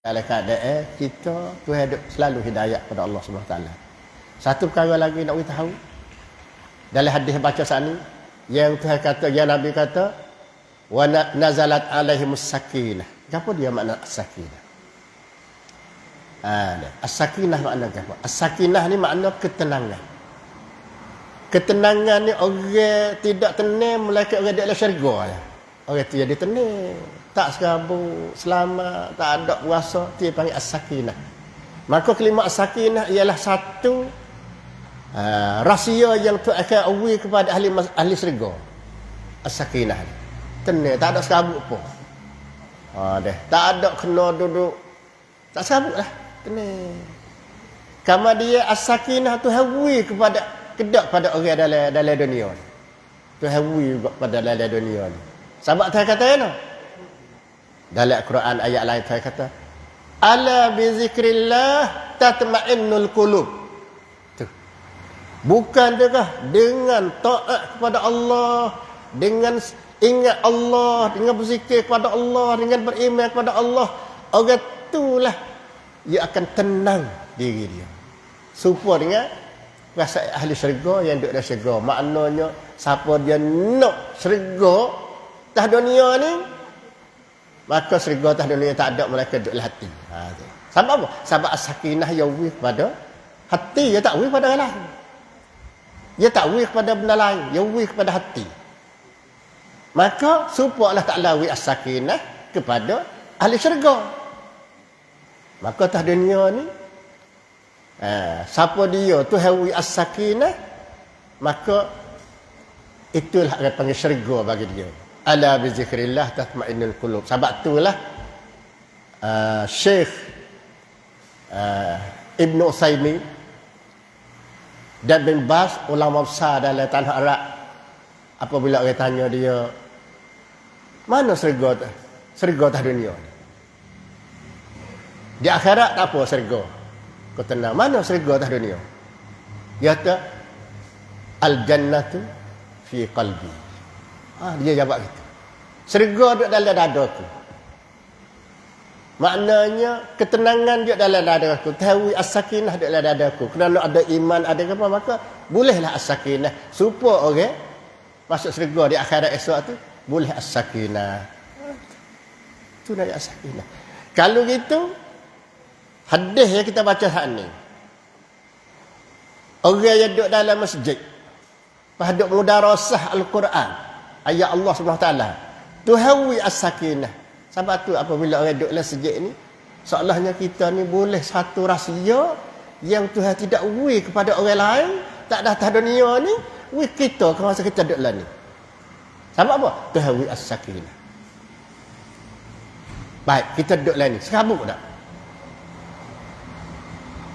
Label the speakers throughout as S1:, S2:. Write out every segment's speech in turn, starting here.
S1: dalam keadaan kita Tuhan selalu hidayah pada Allah Subhanahu Taala. Satu perkara lagi nak kita tahu dalam hadis baca saat ni yang Tuhan kata, yang Nabi kata, wa nazalat alaihimus sakinah. Apa dia makna as-sakinah? As-sakinah makna apa? As-sakinah ni makna ketenangan. Ketenangan ni orang tidak tenang melainkan orang dalam syurga lah. Orang tu jadi tenang, tak serabut, selamat, tak ada puasa, dia panggil as-sakinah. Maka kelima as-sakinah ialah satu rahsia yang tu akan awal kepada ahli syurga. As-sakinah ni tenang, tak ada serabut pun. Tak ada kena duduk, tak serabut lah, tenang. Kama dia as-sakinah tu hawi kepada kedak pada orang dalam dunia ni. Tu hawi juga pada dalam dunia ni. Sebab Tuhan kata no? Dalam Al-Quran ayat lain Tuhan kata, ala bi zikrillah tatma'innul qulub. Tu. Bukan dekah dengan taat kepada Allah, dengan ingat Allah, dengan berzikir kepada Allah, dengan beriman kepada Allah, orang itulah dia akan tenang diri dia. Serupa dengan rasa ahli syurga yang duduk dalam syurga. Maknanya siapa dia nak syurga atas dunia ni, maka syurga atas dunia tak ada melainkan duduk dalam hati. Sebab apa? Sebab as-sakinah yang wih kepada hati, dia tak wih kepada orang lain. Dia tak wih kepada benda lain, dia wih kepada hati. Maka supaya Allah Ta'ala wih as-sakinah kepada ahli syurga. Maka atas dunia ni, siapa dia tu hawi as-sakinah, maka itulah orang panggil syurga bagi dia. Ala bi zikrillah tatma'innul qulub. Sebab itulah Syekh Ibn Utsaimin dan bin Baz, ulama besar dalam tanah Arab, apabila orang tanya dia, mana syurga tu? Syurga atas dunia ni. Di akhirat tak apa syurga. Kau tenang, mana syurga atas dunia? Dia kata, al-jannatu fi qalbi. Dia jawab gitu. Syurga duduk dalam dadaku. Maknanya ketenangan duduk dalam dadaku. Tahu as-sakinah duduk dalam dadaku. Kerana ada iman, ada apa, maka bolehlah as-sakinah. Supaya orang masuk syurga di akhirat esok tu, boleh as-sakinah. Itu nak as-sakinah. Kalau gitu, hadis yang kita baca saat ni, orang yang duduk dalam masjid, duduk mudarasah Al-Quran, ayat Allah SWT, tuhawi as-sakinah. Sebab tu apabila orang duduk dalam masjid ni, seolahnya kita ni boleh satu rahsia yang Tuhan tidak wui kepada orang lain, tak ada atas dunia ni, wui kita ke masa kita duduk dalam ni. Sebab apa? Tuhawi as-sakinah. Baik, kita duduk dalam ni, serabut tak?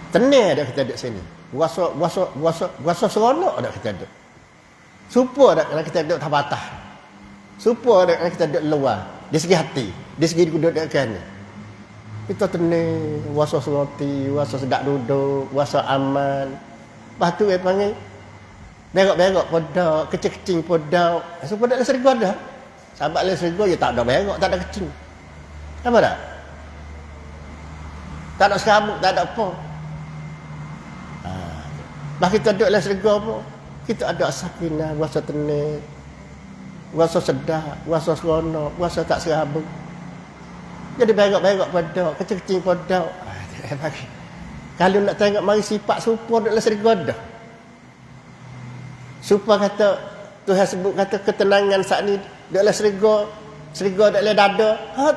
S1: Tenang dah kita duduk sini. Puasa seronok dah kita duduk. Supa dah kalau kita duduk tabatah. Supa dah kalau kita duduk luar. Di segi hati, di segi duduk dekat ni. Kita tenang, puasa seroti, puasa sedap duduk, puasa aman. Lepas tu dia panggil berok-berok podak, kecil-kecil podak. Supa dah serga dah. Sahabat le serga dia tak ada berok, tak ada kecil. Apa dah? Tak ada serabut, tak ada apa. Bah kita duduk dalam syurga pun, kita ada sakinah, rasa tenang, rasa sedap, rasa seronok, rasa tak serabut. Jadi berok-berok pada, kecil-kecil pada. Kalau nak tengok mari sifat supa duduk dalam syurga dah. Supa kata, Tuhan sebut kata ketenangan saat ni duduk dalam syurga, syurga duduk dalam dada.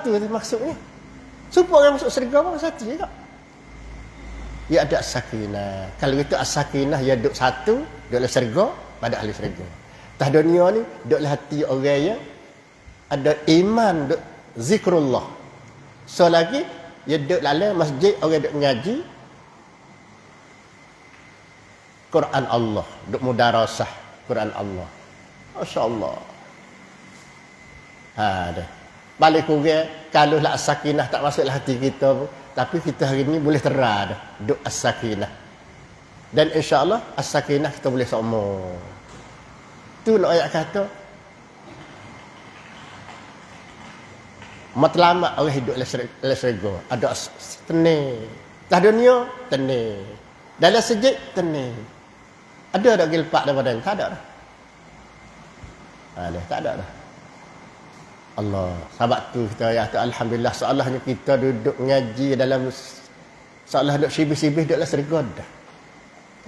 S1: Tu maksudnya. Supa orang masuk syurga pun satu juga. Dia ada as-sakinah. Kalau itu as-sakinah, dia duduk satu, duduk dalam syurga pada ahli syurga. Atas dunia ni, duduk dalam hati orang yang ada iman, duduk zikrullah. So lagi, dia duduk dalam masjid, orang duduk mengaji Quran Allah, duduk mudarasah Quran Allah. Masya Allah. Dah. Balik kurang, kalau lah as-sakinah tak masuk dalam hati kita pun, tapi kita hari ni boleh terah dah duk as-sakinah. Dan insya-Allah as-sakinah kita boleh seumur. Tu nak ayat kata Matlamat orang hidup lesrego. Ada tenang. Tak dunia, tenang. Dalam sejid, tenang. Ada tak gilpak daripada ni? Tak ada dah. Tak ada dah. Allah. Sebab tu kita ya, alhamdulillah seolahnya kita duduk mengaji dalam seolah duduk sibih-sibih duduk lesrego dah.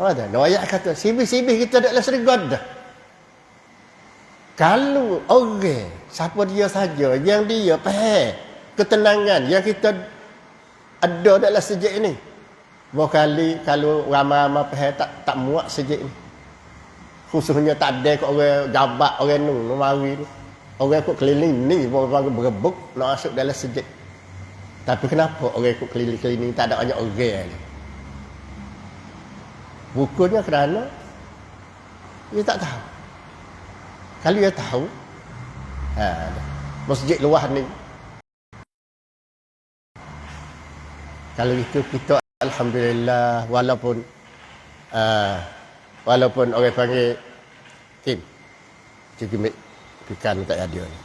S1: Tahu tak? Ayat kata sibih-sibih kita duduk lesrego dah. Kalau orang, siapa dia saja yang dia faham ketenangan yang kita ada dalam sejid ini. Berkali kalau ramai-ramai faham tak muat sejid ini. Khususnya tak ada kat orang jabat, orang nu mari ni. Orang ikut keliling ni orang berebut nak masuk dalam sejid. Tapi kenapa orang ikut keliling-keliling tak ada banyak orang ni? Bukunya kerana dia tak tahu. Kalau dia tahu, masjid luar ni. Kalau itu kita alhamdulillah walaupun orang panggil Kim Cikimik Pikan tak ada ni.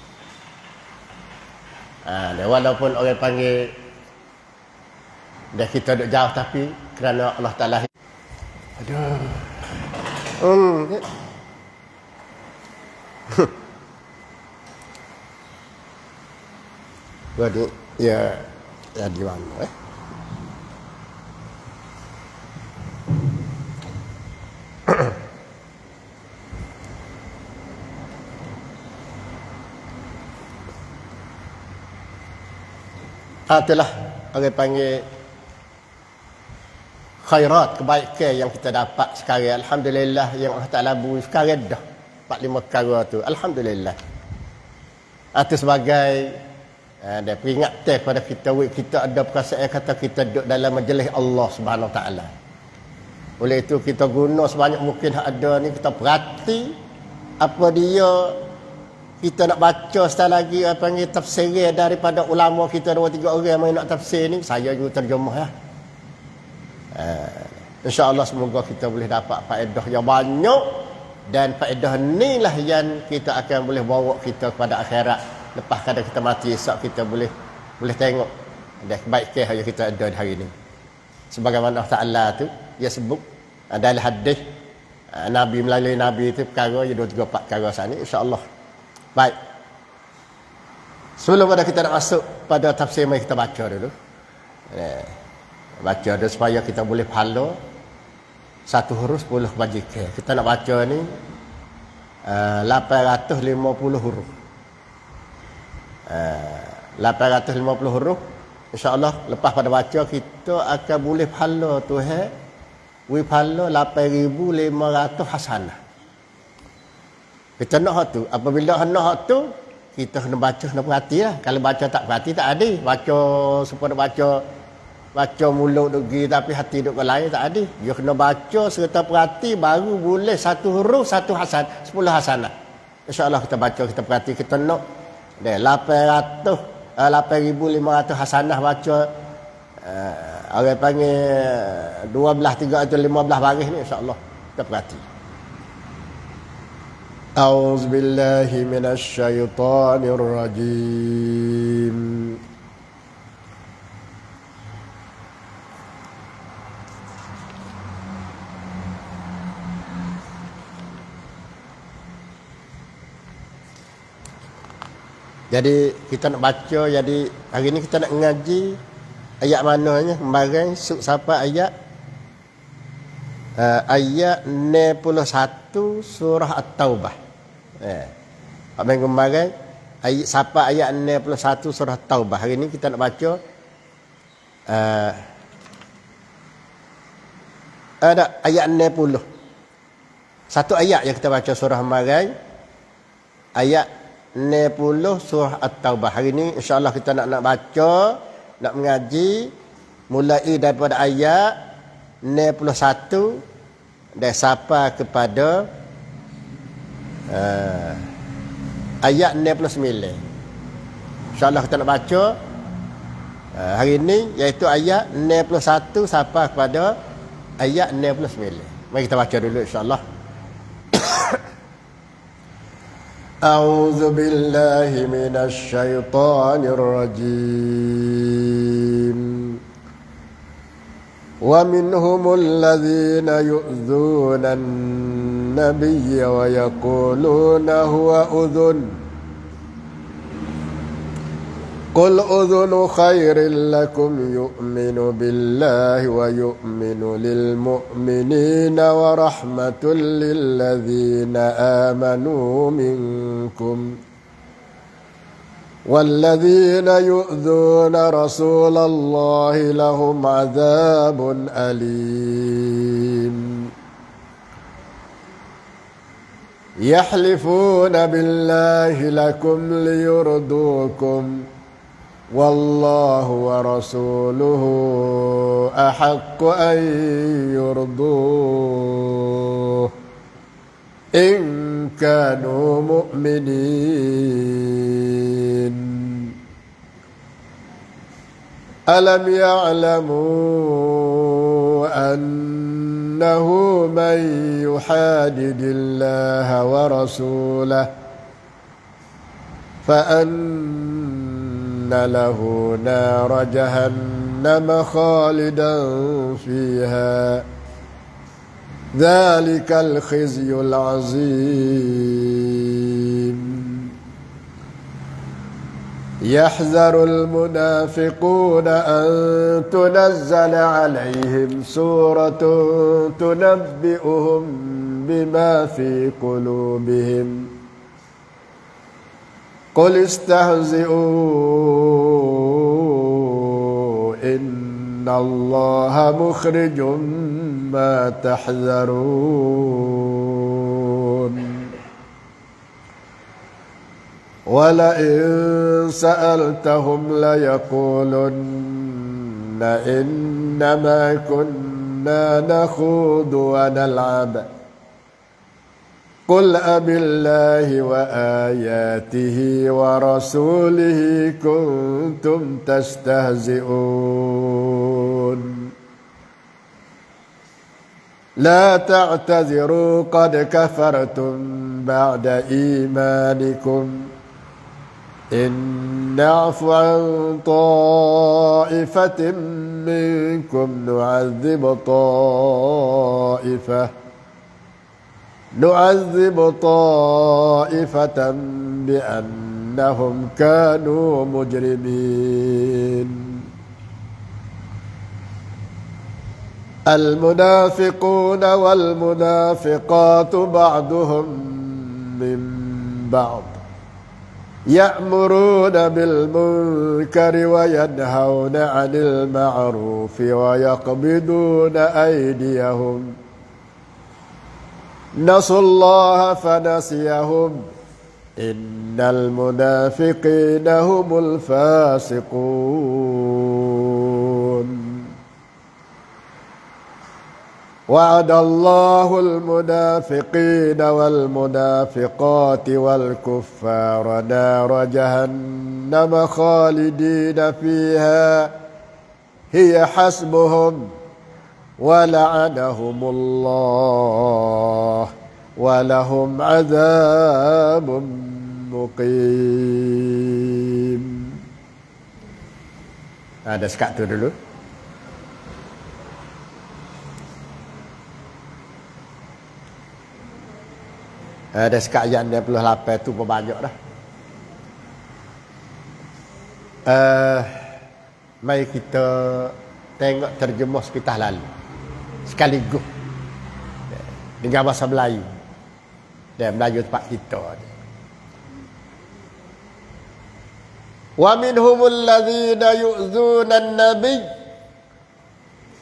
S1: Dan walaupun orang panggil dah kita duduk jauh tapi kerana Allah Ta'ala aduh. Jadi ya di mana itulah orang panggil khairat, kebaikan yang kita dapat sekarang. Alhamdulillah yang Allah Ta'ala beri sekarang dah 4-5 perkara tu. Alhamdulillah. Itu sebagai dan peringatan kepada kita ada perasaan kata kita duduk dalam majlis Allah Subhanahu Wa Ta'ala. Oleh itu kita guna sebanyak mungkin hak ada ni, kita perhati apa dia kita nak baca sekali lagi apa panggil tafsir daripada ulama kita 2-3 orang yang nak tafsir ni, saya juga terjemah ya. InsyaAllah semoga kita boleh dapat faedah yang banyak, dan faedah ni lah yang kita akan boleh bawa kita kepada akhirat. Lepas kadang kita mati esok kita boleh tengok ada kebaikan yang kita ada hari ini. Sebagaimana Allah Ta'ala tu dia sebut dalam hadis Nabi melalui Nabi itu perkara yang 2-3-4 perkara sana, insya-Allah. Baik. Sebelum kita nak masuk pada tafsir, mari kita baca dulu. Baca dulu supaya kita boleh pahala satu huruf 10 kebajikan. Kita nak baca ni 850 huruf. 850 huruf. InsyaAllah lepas pada baca kita akan boleh pahala Tuhan. We pahala 8,500 hasanah. Kita nak hak tu. Apabila nak hak tu, kita kena baca, kena perhati lah. Kalau baca tak perhati tak ada. Baca supaya baca mulut duk pergi tapi hati duk ke lain tak ada. Dia kena baca serta perhati baru boleh satu huruf 1 hasan, 10 hasanah. InsyaAllah kita baca, kita perhati, kita nak 8,500 hasanah baca. Orang panggil 12, 13 atau 15 baris ni, insyaAllah kita perhati. A'udzubillahi minasyaitonirrajim. Jadi kita nak baca, jadi hari ni kita nak ngaji ayat mananya kemarin siapa ayat ayat 61 surah At-Taubah. Minggu kemarin ayat siapa ayat 61 surah At-Taubah. Hari ni kita nak baca ada ayat 60. Satu ayat yang kita baca surah kemarin ayat 60 surah At-Taubah. Hari ni insya-Allah kita nak baca, nak mengaji mulai daripada ayat 61 dan sampai kepada ayat 69. InsyaAllah kita nak baca hari ini iaitu ayat 61 sampai kepada ayat 69. Mari kita baca dulu insyaAllah. أعوذ بالله من الشيطان الرجيم ومنهم الذين يؤذون النبي ويقولون هو أذن قل أذن خير لكم يؤمن بالله ويؤمن للمؤمنين ورحمة للذين آمنوا منكم والذين يؤذون رسول الله لهم عذاب أليم يحلفون بالله لكم ليرضوكم والله ورسوله أحق أن يرضوه إن كانوا مؤمنين ألم يعلموا أنه من يحادد الله ورسوله فأن له نار جهنم خالدا فيها ذلك الخزي العظيم يحذر المنافقون أن تنزل عليهم سورة تنبئهم بما في قلوبهم قل استهزئوا إن الله مخرج ما تحذرون ولئن سألتهم ليقولن إنما كنا نخوض ونلعب قل أبالله وآياته ورسوله كنتم تستهزئون لا تعتذروا قد كفرتم بعد إيمانكم إن نعف عن طائفة منكم نعذب طائفة بأنهم كانوا مجرمين المنافقون والمنافقات بعضهم من بعض يأمرون بالمنكر وينهون عن المعروف ويقبضون أيديهم نسوا الله فنسيهم إن المنافقين هم الفاسقون وعد الله المنافقين والمنافقات والكفار نار جهنم خالدين فيها هي حسبهم ولعنهم الله ولهم عذاب مقيم. Ada sekat tu dulu. Ada sekat ayat 68 tu pun banyak dah. Mari kita tengok terjemah sepitah lalu. Sekaligus dengan bahasa Melayu dan Melayu tempat kita. Wa minhumul ladzina yu'dzuna an-nabiy,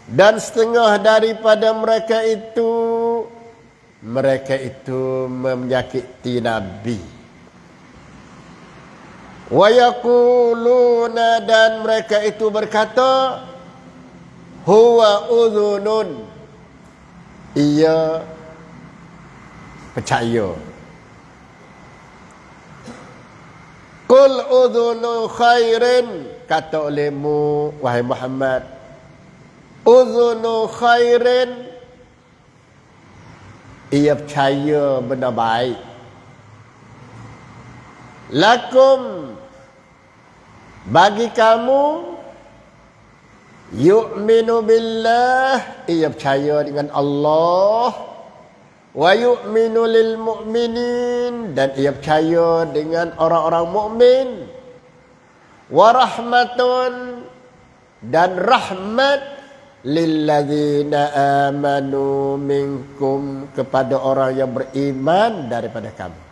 S1: dan setengah daripada mereka itu menyakiti Nabi. Wa yaquluna, dan mereka itu berkata, huwa udhunun, ia percaya. Qul udhunu khairin, kata olehmu wahai Muhammad, udhunu khairin, ia percaya benda baik. lakum bagi kamu yu'minu billah, ia percaya dengan Allah, wa yu'minu lil mu'minin, dan ia percaya dengan orang-orang mukmin, wa rahmatun, dan rahmat lilladzina amanu minkum, kepada orang yang beriman daripada kamu.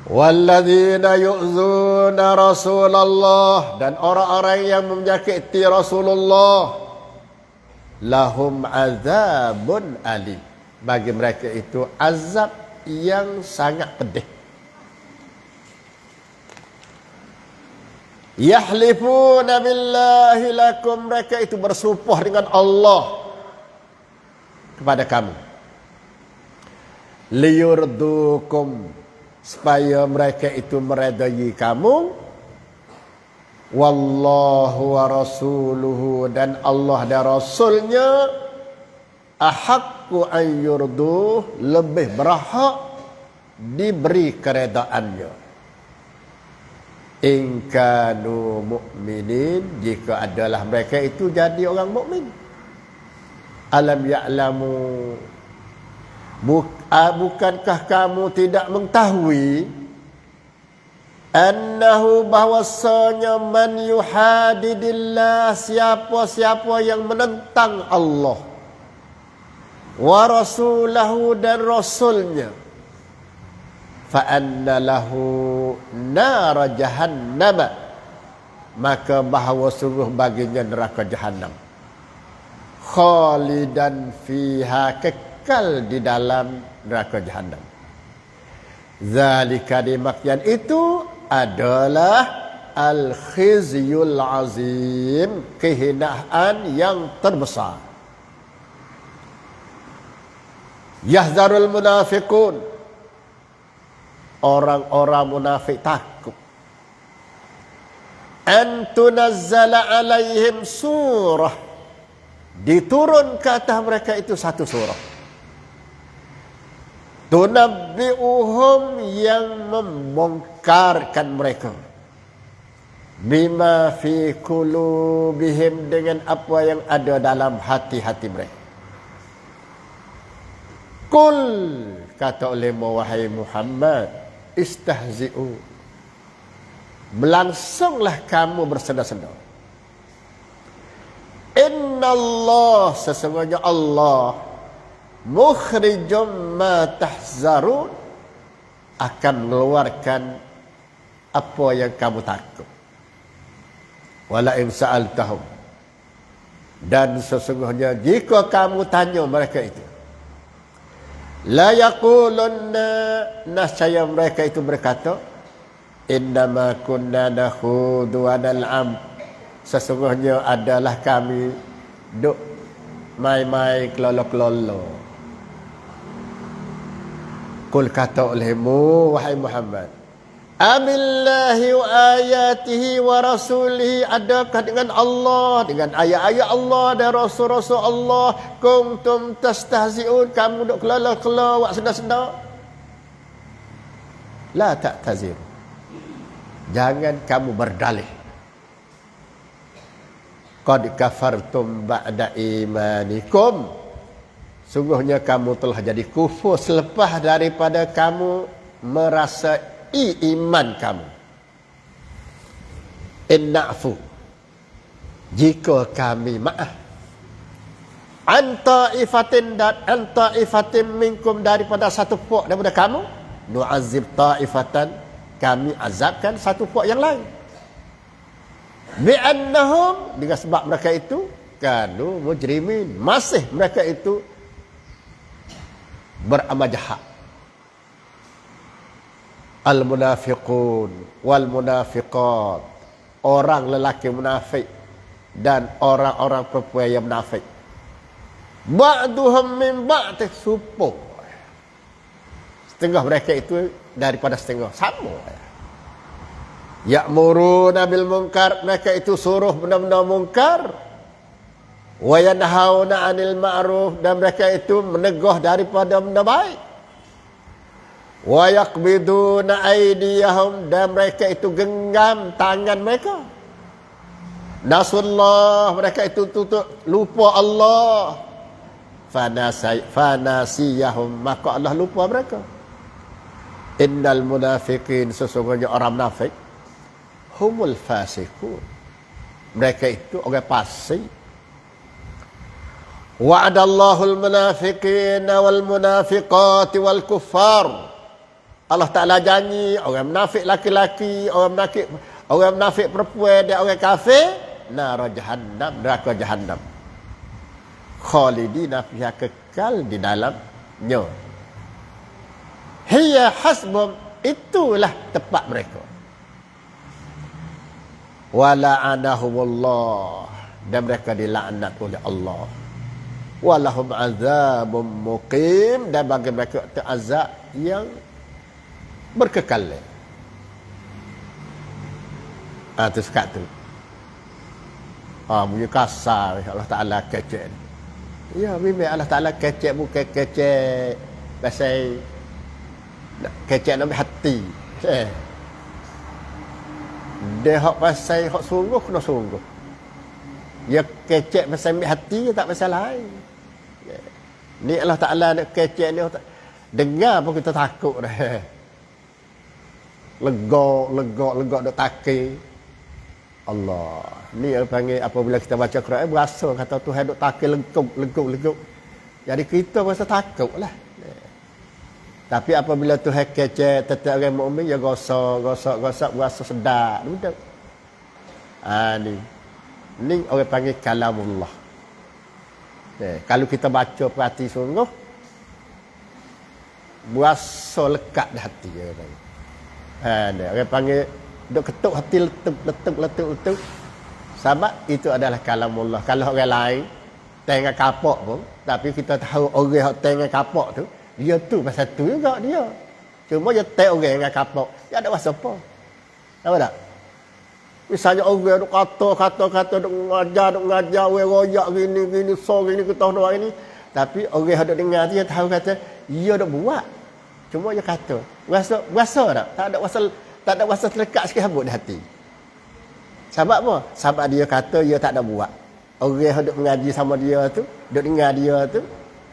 S1: Walladzina yu'zuna Rasulullah, dan orang-orang yang menyakiti Rasulullah, lahum azabun alim, bagi mereka itu azab yang sangat pedih. Yahlifuna billahi lakum, mereka itu bersumpah dengan Allah kepada kamu. Liyurdukum, supaya mereka itu meredai kamu. Wallahu wa rasuluhu, dan Allah dan Rasulnya ahaqqu an yurduh, lebih berhak diberi keredaannya. In kanu mu'minin, jika adalah mereka itu jadi orang mukmin. Alam ya'lamu, bukankah kamu tidak mengetahui, annahu, bahwasanya, man yuhadidillah, siapa-siapa yang menentang Allah, wa rasulahu, dan rasulnya, fa anna lahu nar jahannam, maka bahawa sungguh baginya neraka jahannam, khalidan fiha, kekal di dalam neraka jahannam. Zalika, demikian itu adalah al-khizyul azim, kehinaan yang terbesar. Yahzarul munafiqun, orang-orang munafik takut, an tunazzala alaihim surah, diturun ke atas mereka itu satu surah, tunabbi'uhum, yang membongkarkan mereka, bima fi qulubihim, dengan apa yang ada dalam hati-hati mereka. Qul, kata oleh wahai Muhammad, istahzi'u, berlangsunglah kamu bersenda-senda. Innallah, sesungguhnya Allah, mukhrijum ma tahzarun, akan mengeluarkan apa yang kamu takut. Wala in sa'altahum, dan sesungguhnya jika kamu tanya mereka itu, la yaqulunna, nascaya mereka itu berkata, innama kunna nakhudu wa nal'am, sesungguhnya adalah kami duk mai-mai, kelolo-kelolo. Qul, kata olehmu wahai Muhammad, abillahi wa ayatihi wa rasulihi, adakah dengan Allah, dengan ayat-ayat Allah dan rasul-rasul Allah, kuntum tastahzi'un, kamu duk kelolo-kelolo, buat senda-senda. La ta'tazir, jangan kamu berdalih. Qad kafartum ba'da imanikum, sungguhnya kamu telah jadi kufur selepas daripada kamu merasa iman kamu. In na'fu, jika kami maaf, an ta'ifatin, dan an ta'ifatin minkum, daripada satu puak daripada kamu, nu'azib ta'ifatan, kami azabkan satu puak yang lain. Bi'annahum, dengan sebab mereka itu kanu mujrimin, masih mereka itu beramal jahat. Al-munafiqun wal munafiqat, orang lelaki munafik dan orang-orang perempuan yang munafik, ba'duhum min ba'd, supo, setengah mereka itu daripada setengah, sama. Ya'muruna bil munkar, mereka itu suruh benda-benda mungkar, wa yanhauna 'anil ma'ruf, dan mereka itu menegah daripada benda baik. Wa yaquluna, dan mereka itu berkata, inna allaha ma'al ladina taqaw, sesungguhnya Allah bersama dengan orang-orang yang beramal baik. Wa yaqbiduna aydiyahum, dan mereka itu genggam tangan mereka. Nasullah, mereka itu tutup lupa Allah. Fanasiyahum, maka Allah lupa mereka. Innal munafiqin, sesungguhnya orang munafik, humul fasiqun, mereka itu orang fasik. Wa'adallahul munafiqina wal munafiqati wal kuffar, Allah Ta'ala janji orang munafik laki-laki, orang munafik perempuan dan orang kafir, neraka jahannam, neraka jahannam. Khalidina fiha, kekal di dalamnya. Hiya hasbum, itulah tempat mereka. Wa la'anahumullah, dan mereka dilaknat oleh Allah. Walahum azabun muqim, dan bagi mereka itu azab yang berkekal. Itu sekat tu. Bunyi kasar Allah Ta'ala kecek. Ya, memang Allah Ta'ala kecek, bukan kecek pasal kecek nak hati. Dia hak pasal hak sungguh kena sungguh. Ya kecek pasal hati, tak pasal lain. Ni Allah Ta'ala nak kecek ni, dengar pun kita takut dah. Lega dok takir. Allah. Ni panggil apabila kita baca Quran berasa kata Tuhan dok takir leguk. Jadi kita rasa takutlah. Tapi apabila Tuhan kecek tetap orang mukmin, ya gosok berasa sedap duduk. Ni orang panggil kalamullah. Kalau kita baca perhati sungguh, berasa lekat di hati orang panggil. Orang panggil duk ketuk hati letup. Sebab itu adalah kalamullah. Kalau orang lain tengah kapok pun, tapi kita tahu orang yang tengah kapok tu, dia tu pasal tu juga dia. Cuma dia tengok orang yang kapok, dia ada masa apa. Tahu tak? Misalnya orang duk kata duk ngajar royak gini so gini kita doa ini, tapi orang yang duk dengar dia tahu kata dia duk buat. Cuma dia kata, rasa tak? Tak ada rasa terlekat sikit habuk di hati. Sebab apa? Sebab dia kata dia tak ada buat. Orang yang duk mengaji sama dia tu, duk dengar dia tu,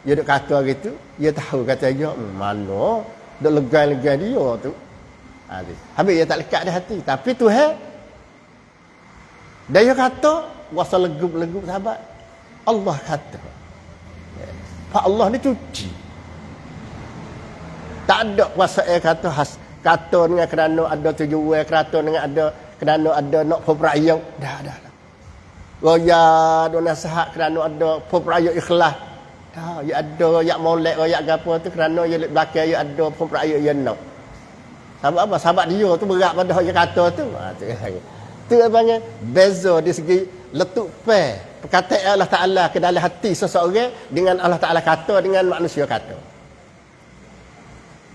S1: dia duk kata gitu, dia tahu kata dia mana duk legai-legai dia tu. Habis dia tak lekat di hati. Tapi Tuhan dia kata rasa legup sahabat. Allah kata. Pak Allah ni cuci. Tak ada kuasa kata dengan kerana ada tujuan, kata dengan ada kerana ada nak perayaan. Dah. Roya do nasihat kerana ada perayaan ikhlas. Dah, ya ada ya molek royak gapo tu kerana ya belakang ya ada perayaan ya nak. Sebab apa? Sebab dia tu berat pada hak kata tu. Tu panggil beza di segi letup perkataan Allah Ta'ala ke dalam hati seseorang dengan Allah Ta'ala kata dengan manusia kata.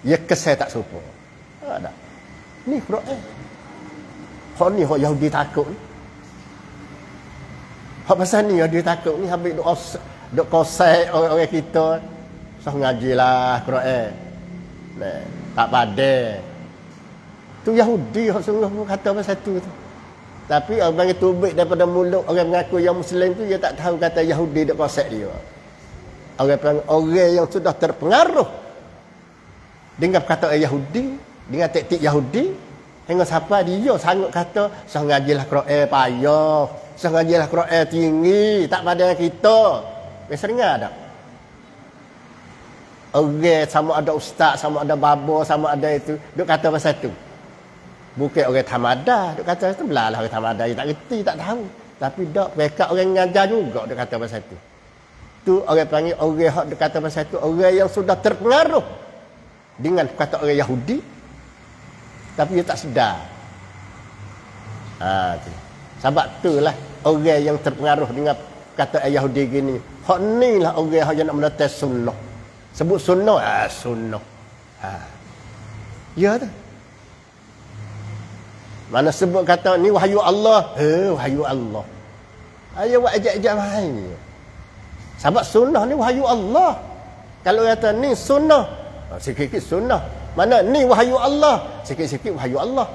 S1: Ya kesal tak serupa. Tak. Ni Quran. Hak ni hak Yahudi takut ni. Hak pasal ni Yahudi takut ni habis duk kosai orang kita. Sah ngajilah Quran. Nah, tak padai. Tu Yahudi hak sungguh kata pasal tu. Tapi orang panggil tubik daripada mulut orang mengaku yang Muslim tu, dia tak tahu kata Yahudi duk kosek dia. Orang yang sudah terpengaruh dengan perkataan Yahudi, dengan taktik Yahudi, hingga siapa dia sanggup kata sah ngajilah Quran payah, sah ngajilah Quran tinggi, tak pada kita. Biasa dengar tak? Orang sama ada ustaz, sama ada babo, sama ada itu, duk kata pasal tu. Bukan orang tamada, duk kata tu belalah orang tamada, dia tak reti, tak tahu. Tapi dak mereka orang ngajar juga duk kata pasal tu. Tu orang panggil orang hak duk kata pasal tu, orang yang sudah terpengaruh dengan kata orang Yahudi, tapi dia tak sedar. Tu. Sebab itulah orang yang terpengaruh dengan kata Yahudi gini. Hak ni lah orang yang nak menetes sunnah. Sebut sunnah, sunnah. Ya tu. Mana sebut kata ni wahyu Allah. Wahyu Allah. Ayo buat ajak-ajak main. Sebab sunnah ni wahyu Allah. Kalau kata ni sunnah, sikit-sikit sunnah. Mana ni wahyu Allah. Sikit-sikit wahyu Allah.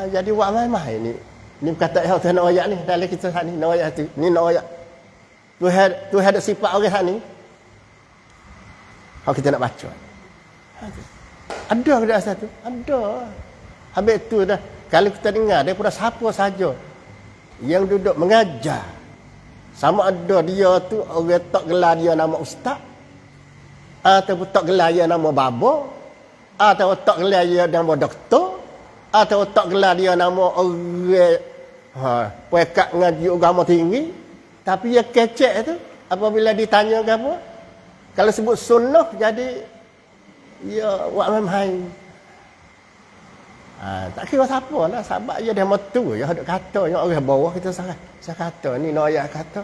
S1: Jadi buat mai-mai ni. Ni kata Tuhan nak ayat ni dalam kita ni nak ayat tu. Ni nak ayat. Tuhan ada sifat orang ni. Kalau kita nak baca. Ada ke asal tu? Ada. Habis tu dah. Kalau kita dengar daripada siapa saja yang duduk mengajar, sama ada dia tu orang tak gelar dia nama ustaz, atau tak gelar dia nama baba, atau tak gelar dia nama doktor, atau tak gelar dia nama orang pekat ngaji agama tinggi, tapi dia kecek tu apabila ditanya ke apa, kalau sebut sunnah jadi ya buat main-main. Tak kira siapa lah, sebab dia dah matu ya ada kata yang orang bawah kita saya kata ni nak ayat kata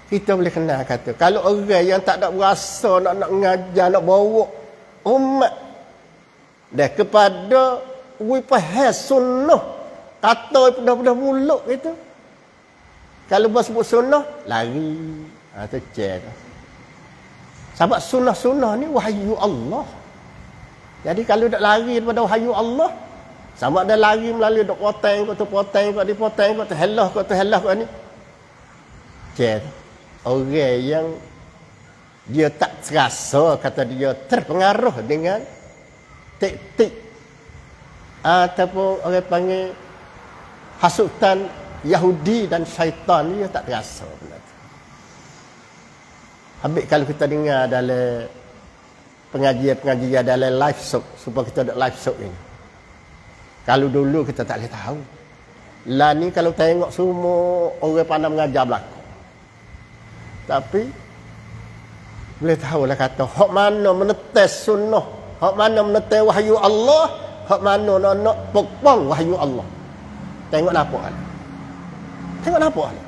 S1: kita boleh kenal kata. Kalau orang yang tak ada berasa nak ngajar nak bawa umat dah kepada wipah sunnah kata pada mulut itu, kalau bos sebut sunnah lari tu cek. Sebab sunnah ni wahyu Allah. Jadi kalau tak lari daripada wahyu Allah, sama ada lari melalui dok poteng kau tu helah kau ni. Cek. Orang yang dia tak terasa kata dia terpengaruh dengan taktik ataupun orang panggil hasutan Yahudi dan syaitan, dia tak terasa benda tu. Habis kalau kita dengar dalam pengajian dalam live show, supaya kita ada live show ini. Kalau dulu kita tak boleh tahu. Lah ni kalau tengok semua orang pandai mengajar belakang. Tapi boleh tahu lah kata hak mana menetes sunnah, hak mana menetes wahyu Allah, hak mana nak pokpong wahyu Allah. Tengok nampak kan? Tengok nampak kan?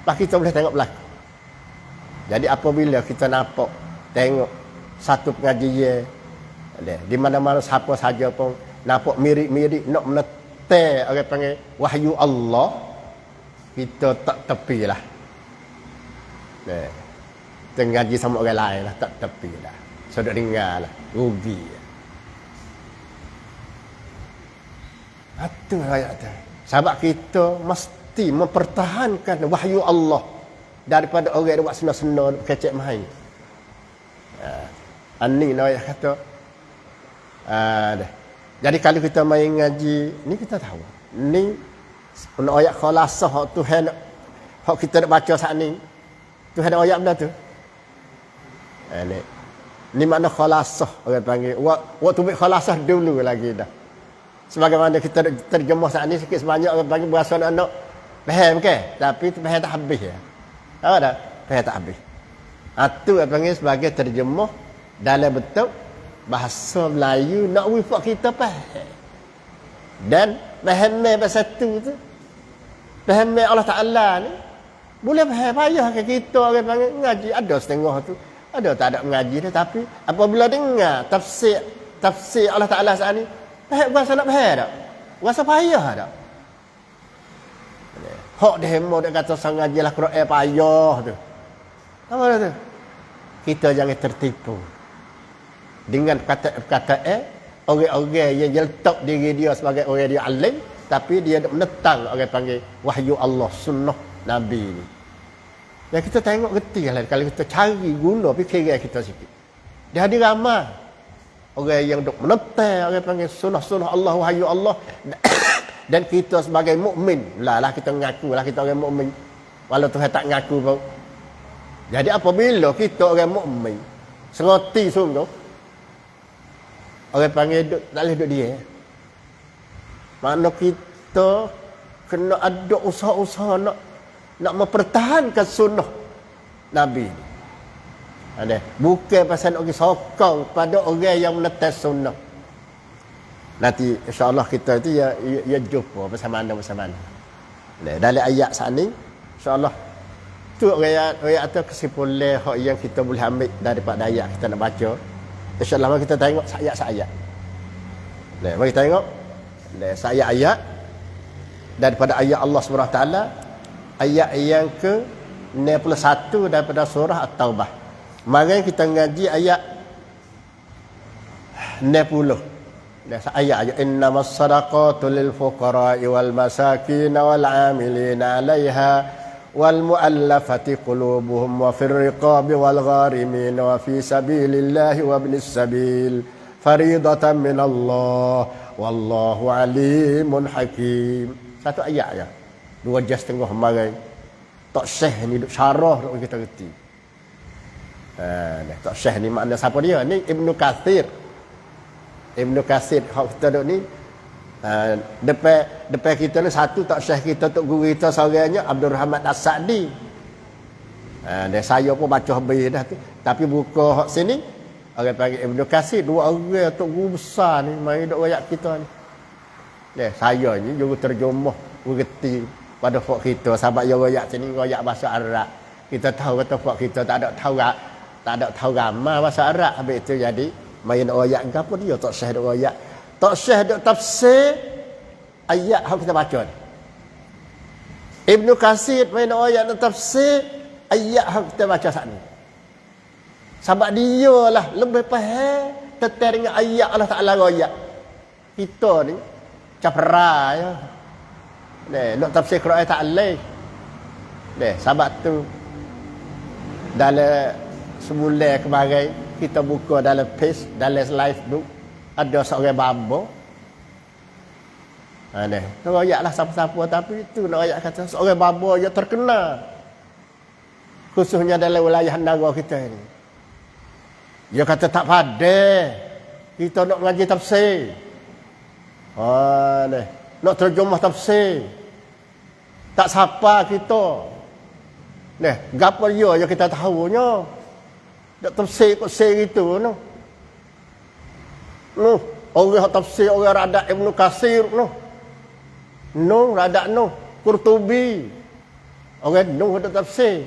S1: Pak kita boleh tengok belakang. Jadi apabila kita nampak tengok satu pengajian di mana-mana siapa saja pun nampak mirip-mirip nak menetes orang panggil wahyu Allah, kita tak tepilah. Tengaji sama orang lain lah, tak tepilah. Sudah dengar lah, rugi. Itu ayat tu. Sebab kita mesti mempertahankan wahyu Allah daripada orang yang buat senang-senang kecek main. Ani ayat kata jadi kalau kita main ngaji ni kita tahu ni ayat khalasah hak Tuhan hak kita nak baca saat ni Tuhan ada ayat benda tu ni makna khalasah orang panggil waktu buat khalasah dulu lagi dah, sebagaimana kita terjemah saat ni sikit sebanyak orang panggil berasa nak faham ke, tapi faham tak habis ya, tahu tak faham tak habis. Itu orang panggil sebagai terjemah dalam bentuk bahasa Melayu nak wifak kita faham. Dan faham bahasa tu faham Allah Ta'ala ni boleh faham payah ke kita orang panggil ngaji. Ada setengah tu ada tak ada mengaji dia, tapi apabila dengar tafsir Allah Ta'ala saat ni faham, berasa nak faham tak, berasa payah tak. Hak demo dia kata sang ngaji lah Quran payah tu, apa tu, kita jangan tertipu dengan perkataan orang-orang yang letak diri dia sebagai orang dia alim, tapi dia menentang orang panggil wahyu Allah, sunnah Nabi ni. Dan kita tengok reti lah kalau kita cari guna fikiran kita sikit. Dia ada ramai orang yang duk menentang orang panggil sunnah Allah, wahyu Allah. Dan kita sebagai mukmin lah kita mengaku lah kita orang mukmin walau Tuhan tak ngaku pun. Jadi apabila kita orang mukmin seroti sungguh, orang panggil duduk, tak boleh duduk dia. Makna kita kena ada usaha-usaha nak mempertahankan sunnah Nabi. Ada. Bukan pasal orang sokong pada orang yang menetes sunnah. Nanti insya-Allah kita itu ya jumpa pasal mana. Dalam ayat saat ni insya-Allah tu ayat atau kesimpulan yang kita boleh ambil daripada ayat kita nak baca. InsyaAllah mari kita tengok ayat-ayat. Mari tengok ayat-ayat daripada ayat Allah SWT, ayat yang ke-61 daripada surah At-Taubah. Mari kita ngaji ayat 60. Dah ayat aja innamas sadaqatu lil fuqara'i wal masakin wal 'amilina 'alaiha wal mu'allafati qulubuhum wa fir riqabi wal gharimin wa fi sabilillahi wa ibnis sabil faridatan min Allah wallahu alimun hakim. Satu ayat aja. 2 juz setengah marai. Tok Syekh ni duk syarah duk kita reti. Tok Syekh ni makna siapa dia? Ni Ibnu Katsir. Ibnu Katsir hak kita duk ni depan kita ni satu Tok Syekh kita, tok guru kita seorangnya Abdul Rahman As-Sa'di. Dan saya pun baca habis dah tu. Tapi buka hak sini orang panggil Ibnu Katsir, 2 orang tok guru besar ni mari duk royak kita ni. Saya ni juru terjemah mengerti pada hak kita sebab dia royak sini royak bahasa Arab. Kita tahu kata hak kita tak ada tahu ramai bahasa Arab. Habis itu jadi main ayat ke apa dia Tok Syekh duk ayat. Tok Syekh duk tafsir ayat yang kita baca ni. Ibnu Katsir main ayat duk tafsir ayat yang kita baca saat ni. Sebab dia lah lebih faham tentang dengan ayat Allah Taala ayat. Kita ni capra ya. Nak tafsir Quran tak leh. Sebab tu dalam sebulan kemarin kita buka dalam page, dalam live book ada seorang babo. Royak lah siapa-siapa tapi itu nak royak kata seorang babo yang terkenal. Khususnya dalam wilayah negara kita ini. Dia kata tak pada kita nak ngaji tafsir. Nak terjemah tafsir. Tak siapa kita. Gapo dia yang kita tahunya. Tak tafsir kok sir itu no. Orang tafsir orang radak Ibnu Katsir no. Radak Qurtubi. Orang ada tafsir.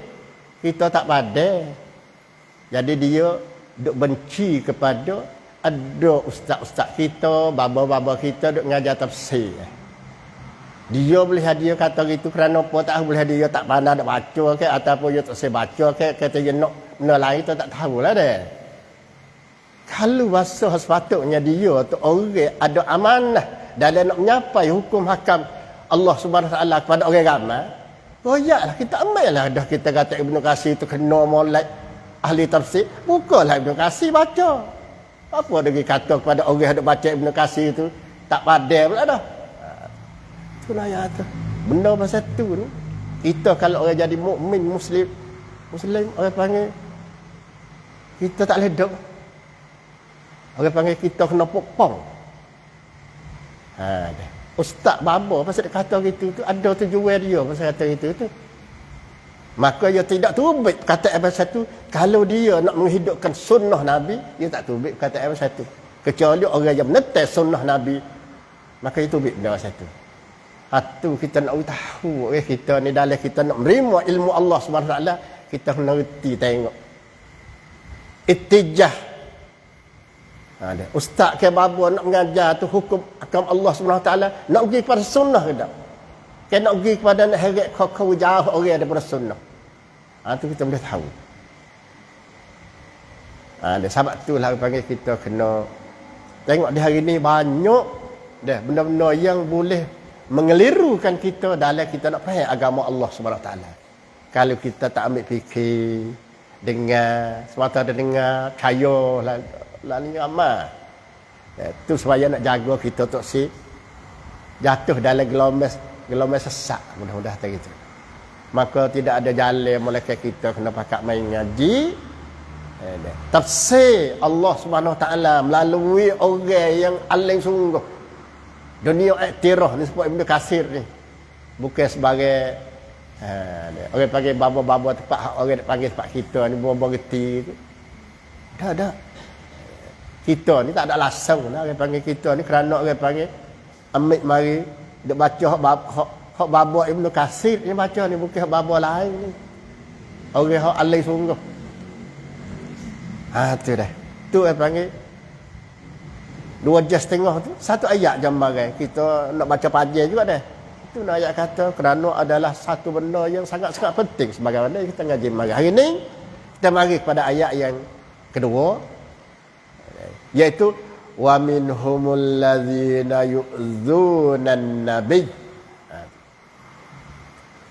S1: Kita tak pada. Jadi dia duk benci kepada ada ustaz-ustaz kita, baba-baba kita duk ngajar tafsir. Dia boleh dia kata gitu kerana apa tak boleh dia tak pandai nak baca ke ataupun dia tak saya baca ke kata dia nak benda lain tu tak tahulah dah. Kalau bahasa sepatutnya dia tu orang ada amanah dalam nak menyapai hukum hakam Allah Subhanahu Wa Taala kepada orang ramai. Royaklah kita ambillah dah kita kata Ibnu Katsir tu kena molek ahli tafsir, bukalah Ibnu Katsir baca. Apa dia kata kepada orang yang baca Ibnu Katsir tu tak padai pula dah. Ayat tu. Benda pasal tu ni. Kita kalau orang jadi mukmin muslim orang panggil kita tak boleh duk. Orang panggil kita kena pokpong. Ustaz baba pasal dia kata gitu tu ada tujuan dia pasal kata gitu tu. Maka dia tidak tubik kata apa satu kalau dia nak menghidupkan sunnah Nabi, dia tak tubik kata apa satu. Kecuali orang yang menentang sunnah Nabi, maka itu tubik benda satu. Itu kita nak tahu kita ni dalam kita nak menerima ilmu Allah Subhanahu Wa Taala, kita kena reti tengok ittijah. Ustaz ke babo nak mengajar tu hukum agama Allah Subhanahu Wa Taala, nak pergi kepada sunnah ke tak? Kan nak pergi kepada nak heret kau jauh orang daripada sunnah. Tu kita boleh tahu. Sebab itulah panggil kita kena tengok di hari ni banyak dah benda-benda yang boleh mengelirukan kita dalam kita nak faham agama Allah Subhanahu Wa Taala. Kalau kita tak ambil fikir, dengar, semata ada dengar, kaya lalu amal. Itu supaya nak jaga kita tak si jatuh dalam gelombang sesat, mudah-mudahan tak gitu. Maka tidak ada jalan malaikat kita kena pakai main ngaji. Tafsir Allah Subhanahu Wa Taala melalui orang yang alim sungguh. Dunia iktiraf ni sebab Ibnu Katsir ni bukan sebagai orang panggil baba-baba tempat orang panggil tempat kita ni baba reti tu. Dah. Kita ni tak ada lasang lah orang panggil kita ni kerana orang panggil ambil mari dia baca hak baba Ibnu Katsir ni baca ni bukan hak baba lain ni. Orang hak alai sungguh. Tu dah. Tu orang panggil 2 juz setengah tu satu ayat gambaran kita nak baca panjang juga dah. Itu nak ayat kata kerana adalah satu benda yang sangat-sangat penting sebagaimana kita ngaji mari. Hari ni kita mari kepada ayat yang kedua iaitu wa minhumul ladzina yu'dzunan nabiy.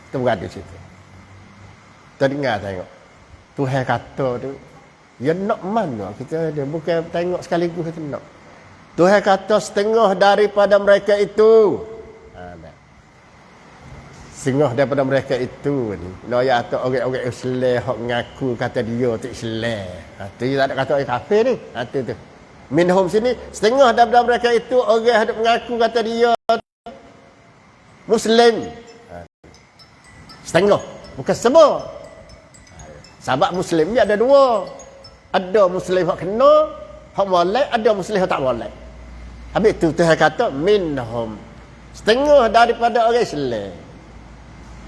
S1: Itu berada di situ. Terdengar tengok. Tuhan kata tu, dia nak mana kita dia bukan tengok sekaligus kita nak. Tuhan kata setengah daripada mereka itu. Setengah daripada mereka itu ni. Noya atau orang-orang Islam hok ngaku kata dia tu Islam. Tu tak ada kata orang kafir ni. Tu tu. Minhum sini setengah daripada mereka itu orang yang mengaku kata dia Muslim. Setengah, bukan semua. Sebab Muslim ni ada dua. Ada Muslim hok kena, hok molek, ada Muslim hok tak molek. Habis tu Tuhan kata minhum. Setengah daripada orang Islam.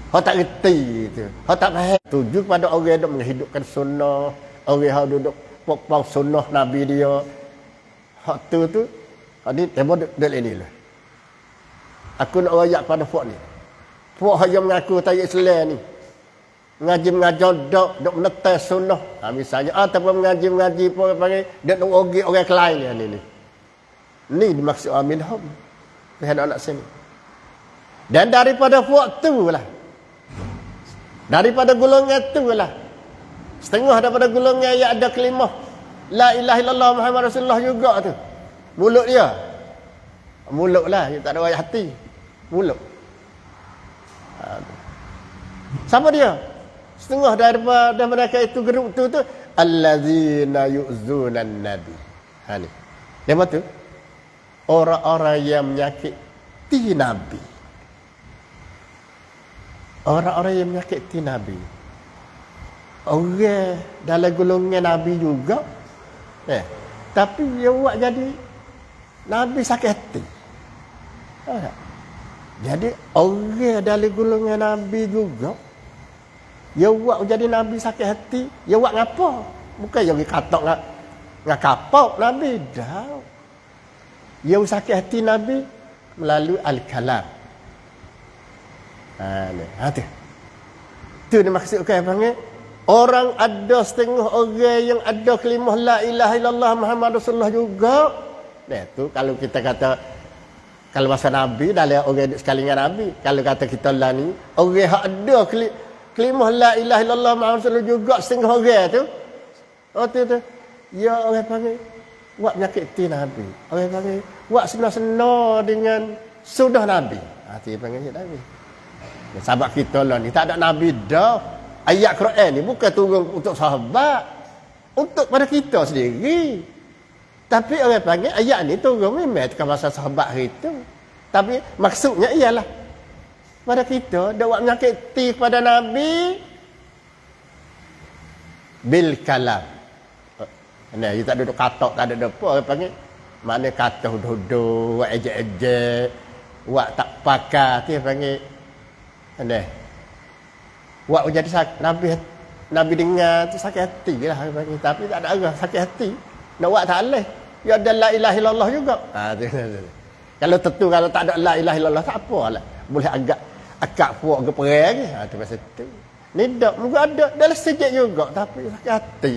S1: Hok tak reti tu. Hok tak faham. Tuju kepada orang yang menghidupkan sunnah, orang yang duduk pokok sunnah Nabi dia. Hak tu hak ni temo dek ini lah. Aku nak royak pada puak ni. Puak yang mengaku tak Islam ni. Mengajar dok menetes sunnah. Misalnya ataupun mengaji pun panggil dok ogi orang lain ni. Ni dimaksud minhum. Tuhan anak sini. Dan daripada puak tu lah. Daripada golongan tu lah. Setengah daripada golongan yang ada kalimah la ilaha illallah Muhammad Rasulullah juga tu. Mulut dia. Mulut lah, dia tak ada ayat hati. Mulut. Siapa dia? Setengah daripada mereka itu geruk tu allazina yu'zunan nabi. Ni. Dia apa tu? Orang-orang yang menyakiti nabi. Orang-orang yang menyakiti nabi. Orang dalam golongan nabi juga. Tapi dia buat jadi nabi sakit hati. Jadi orang dalam golongan nabi juga. Dia buat jadi nabi sakit hati. Dia buat ngapa? Bukan dia katok ngak kapok nabi dah. Dia sakit hati nabi melalui al-kalam. Tu dia maksudkan panggil orang ada setengah orang yang ada kalimah la ilaha illallah Muhammad Rasulullah juga. Tu kalau kita kata kalau masa Nabi dalam orang sekali dengan Nabi, kalau kata kita lah ni orang yang ada kalimah la ilaha illallah Muhammad Rasulullah juga setengah orang tu. Tu. Ya orang panggil buat menyakiti Nabi. Orang panggil buat senar-senar dengan sunnah Nabi. Tu dia panggil Nabi. Sahabat kita lah ni tak ada Nabi dah. Ayat Quran ni bukan turun untuk sahabat, untuk pada kita sendiri. Tapi orang panggil ayat ni turun memang ke masa sahabat itu. Tapi maksudnya ialah pada kita dak buat menyakiti kepada Nabi bil kalam. Nah, dia tak duduk katok, tak ada apa orang panggil. Mana kata hudu-hudu, buat ejek-ejek, buat tak pakai, dia panggil. Nah. Buat jadi Nabi dengar tu sakit hati lah. Tapi tak ada arah sakit hati. Nak buat tak boleh. Ya ada la ilaha illallah juga. Kalau tentu kalau tak ada la ilaha illallah tak apa lah. Boleh agak akak puak ke perang ke. Tu pasal tu. Ni tak mungkin ada dalam sejak juga tapi sakit hati.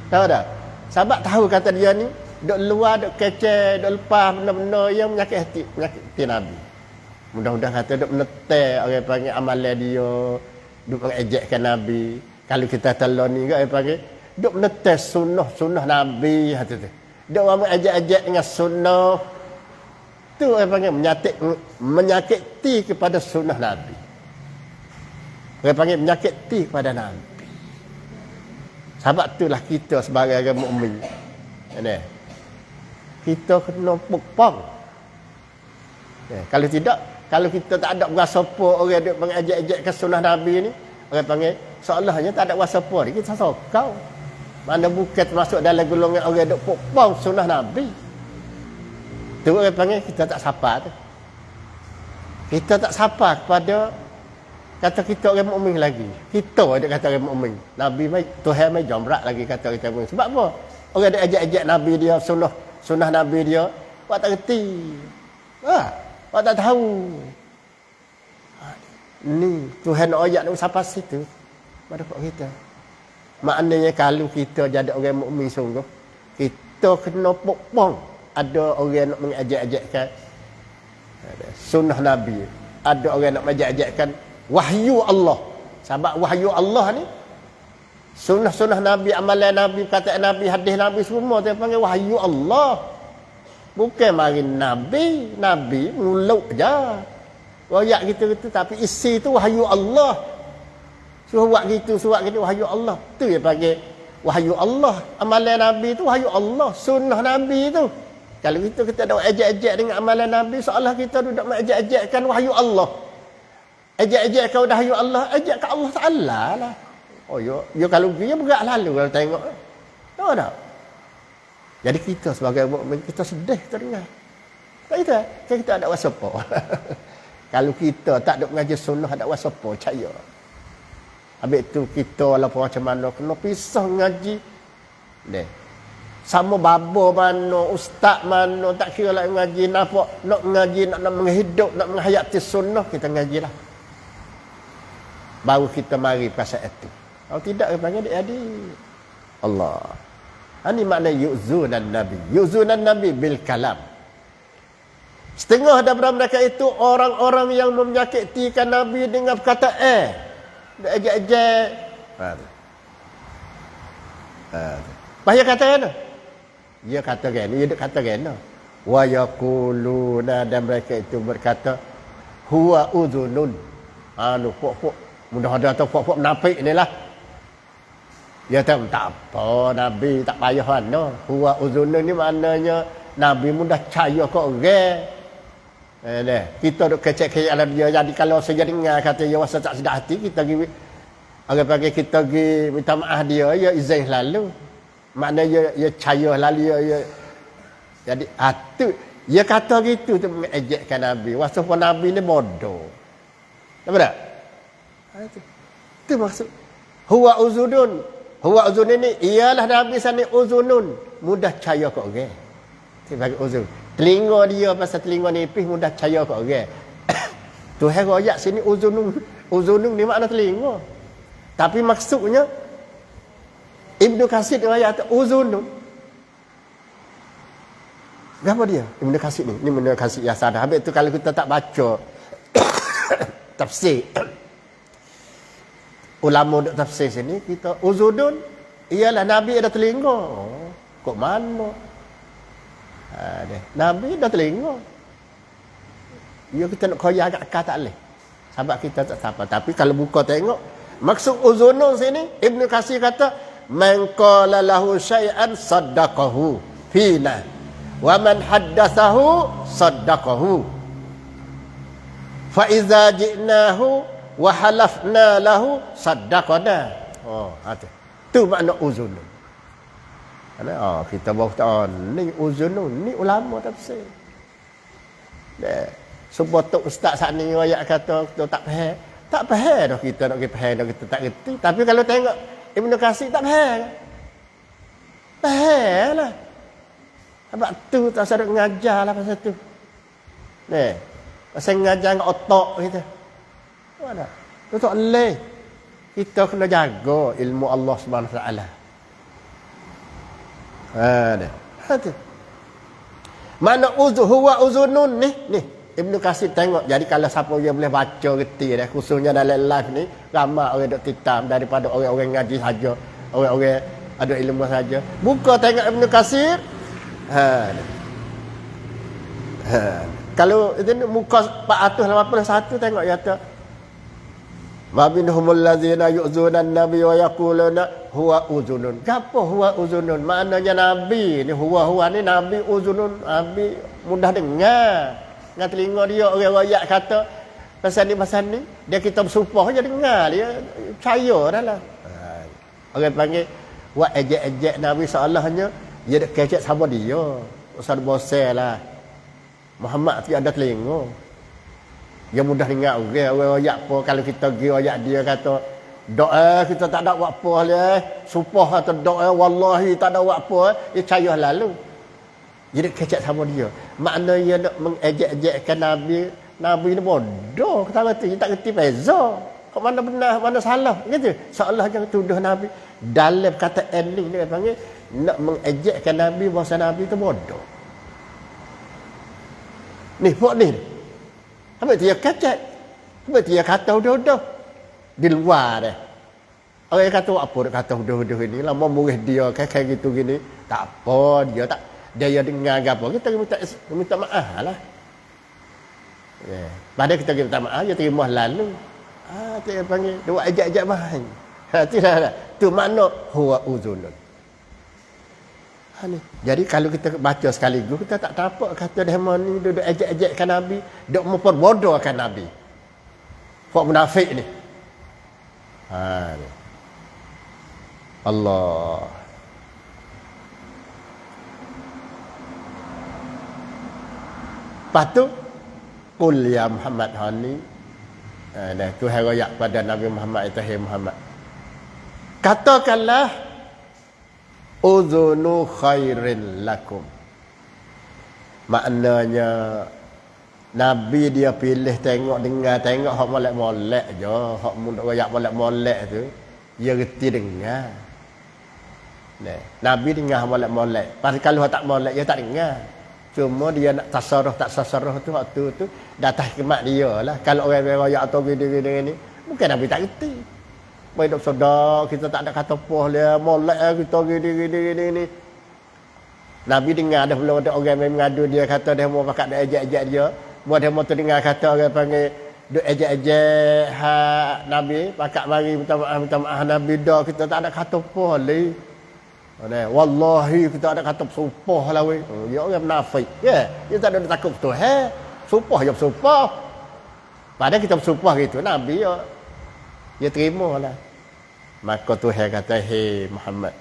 S1: Tahu tak? Sahabat tahu kata dia ni duk luar duk keceh duk lepas benda-benda yang menyakiti Nabi. Mudah-mudahan kata duk menetek orang panggil amalan dia. Duk mengejekkan Nabi. Kalau kita telur ni orang panggil duk menetes sunnah Nabi tu. Duk orang mengejek-ejek dengan sunnah. Tu orang panggil menyakiti kepada sunnah Nabi. Orang panggil menyakiti kepada Nabi. Sebab itulah kita sebagai orang mukmin. Kita kena pukpang. Kalau tidak, kalau kita tak ada berasa apa orang duk mengejek-ejekkan sunnah Nabi ni, orang panggil seolahnya tak ada berasa apa ni, kita sokau. Mana bukan termasuk dalam golongan orang duk pukpang sunnah Nabi. Tu orang panggil kita tak sapa tu. Kita tak sapa kepada kata kita orang mukmin lagi. Kita ada kata orang mukmin. Nabi mai Tuhan mai jamrak lagi kata kita mukmin. Sebab apa? Orang ada ejek-ejek Nabi dia, sunnah Nabi dia, buat tak reti. Buat tak tahu. Ni Tuhan ayat nak siapa situ. Pada kok kita. Maknanya kalau kita jadi orang mukmin sungguh, kita kena pokpong ada orang nak mengajak-ajakkan sunnah Nabi. Ada orang nak mengajak-ajakkan wahyu Allah. Sebab wahyu Allah ni sunnah-sunnah Nabi, amalan Nabi, perkataan Nabi, hadis Nabi semua dia panggil wahyu Allah. Bukan mari Nabi, Nabi mulut je. Royak gitu-gitu tapi isi tu wahyu Allah. Suruh buat gitu, wahyu Allah. Tu dia panggil wahyu Allah. Amalan Nabi tu wahyu Allah, sunnah Nabi tu. Kalau kita dak ajak-ajak dengan amalan Nabi, seolah kita dak ajak-ajakkan wahyu Allah. Ajak-ajak kau wahyu Allah, ajak ke Allah Taala lah. Oh yo kalau dia berat lalu kalau tengok. Tahu tak? Jadi kita sebagai mukmin kita sedih terdengar. Tak kita ada wasapo. Kalau kita tak ada mengaji sunnah ada wasapo percaya. Habis tu kita walaupun macam mana kena pisah ngaji. Deh. Sama babo mana, ustaz mana, tak kira lah ngaji nak ngaji, nak menghidup, nak menghayati sunnah, kita ngajilah. Baru kita mari pasal itu. Kalau tidak, dia panggil adik-adik. Allah. Ini makna yu'zunan Nabi. Yu'zunan Nabi bil kalam. Setengah daripada mereka itu orang-orang yang menyakitikan Nabi dengan perkataan. Ajak-ajak. Bahaya kata kan? Dia kata kan? Dia kata kan? Wa yaquluna, dan mereka itu berkata huwa udhunun. Pok-pok mudah ada atau pok-pok menapik ni lah. Dia tak apa Nabi tak payah mana. Huwa udhunun ni maknanya Nabi mudah percaya ke orang. Kita duk kecek-kecek dalam dia. Jadi kalau saya dengar kata dia wasa tak sedap hati, kita pergi orang panggil kita pergi minta maaf dia, ya izin lalu. Maknanya dia percaya lalu ya. Jadi tu dia kata gitu tu mengejekkan Nabi. Walaupun Nabi ni bodoh. Nampak tak? Itu maksud huwa uzunun. Huwa uzunun ni ialah Nabi sana uzunun, mudah percaya ke orang. Sebagai uzun. Telinga dia pasal telinga nipis mudah percaya ke orang. Tuhan royak sini uzunun. Uzunun ni makna telinga. Tapi maksudnya Ibnu Katsir riwayat uzunun. Apa dia? Ibnu Katsir ni. Ini Ibnu Katsir yang sadar. Habis tu kalau kita tak baca tafsir ulama duk tafsir sini, kita uzunun ialah Nabi ada telinga. Oh, kok mana? Nabi ada telinga. Ya kita nak koyak agak tak boleh. Sebab kita tak apa. Tapi kalau buka tengok maksud uzunun sini, Ibnu Katsir kata man qala lahu syai'an saddaqahu fina wa man haddatsahu saddaqahu fa iza ji'nahu wa halafna lahu saddaqana. Oh, ada. Tu makna uzunun. Kita bawa kata ni uzunun, ni ulama tafsir. Sebab tu ustaz saat ni ayat kata kita tak faham. Tak faham dah kita nak faham dah kita tak reti. Tapi kalau tengok Ibnu Katsir tak faham. Faham lah. Sebab tu tak sadar ngajar lah pasal tu. Pasal ngajar dengan otak kita. Ada. Tu tak boleh. Kita kena jaga ilmu Allah Subhanahu Wa Taala. Ada. Mana huwa uzunun ni. Ibnu Katsir tengok. Jadi kalau siapa yang boleh baca reti dah, khususnya dalam live ni, ramai orang duk titam daripada orang-orang ngaji saja, orang-orang ada ilmu saja. Buka tengok Ibnu Katsir. Kalau itu muka 481 tengok ya tu. Ma minhumul ladzina yu'zunan nabiy wa yaquluna huwa uzunun. Apa huwa uzunun? Maknanya Nabi ni huwa ni Nabi uzunun, Nabi mudah dengar. Dengan telinga dia orang royak kata pasal ni dia kita bersumpah je dengar dia percaya dah lah. Orang panggil buat ejek-ejek Nabi seolahnya dia dak kecek sama dia. Usah bosel lah. Muhammad tu ada telinga. Dia mudah dengar orang royak apa kalau kita pergi royak dia kata doa kita tak ada buat apa lah. Sumpah atau doa wallahi tak ada buat apa, dia percaya lalu. Dia nak kecek sama dia. Makna dia nak mengejek-ejekkan Nabi ni bodoh. Kata tu dia tak kerti beza. Kok mana benar, mana salah gitu. Seolah jangan tuduh Nabi. Dalam kata ending dia panggil nak mengejekkan Nabi, bahasa Nabi tu bodoh. Ni buat ni. Habis dia kacak. Habis dia kata udah-udah. Di luar dah. Orang kata apa dia kata udah-udah ini. Lama murih dia kayak gitu gini. Tak apa dia tak. Dia dengar apa. Kita minta maaf lah. Ya. Pada kita minta maaf. Dia terima lalu. Dia panggil. Dia buat ajak-ajak bahan. Tidak ada. Itu makna huwa uzunun. Jadi kalau kita baca sekaligus, kita tak tahu kata demo ni duduk ajak-ajakkan Nabi, duduk memperbodohkan Nabi. Fak munafik ni. Ni. Allah. Lepas tu, Qul ya Muhammad hani. Tuhan royak pada Nabi Muhammad itu, hai Muhammad. Katakanlah, uzunu khairin lakum. Maknanya Nabi dia pilih tengok dengar tengok hak molek-molek je, hak mundak royak molek-molek tu dia reti dengar. Nabi dengar molek-molek. Pasal kalau tak molek dia tak dengar. Cuma dia nak tasarruf tu hak tu datang hikmat dia lah. Kalau orang royak atau gini-gini ni mungkin Nabi tak reti. Baik dok sedar kita tak ada kata poh dia molek kita gini. Nabi dengar dah belum ada orang yang mengadu dia kata dia mau pakat dak ejek-ejek dia. Buat dia mau dengar kata orang panggil duk ejek-ejek Nabi pakat mari minta maaf Nabi dah kita tak ada kata poh le. Wallahi kita ada kata sumpah lah weh. Dia orang munafik. Ya, dia tak ada takut tu. Sumpah je sumpah. Padahal kita bersumpah gitu Nabi ya. Dia terima lah. Maka Tuhan kata, hei Muhammad.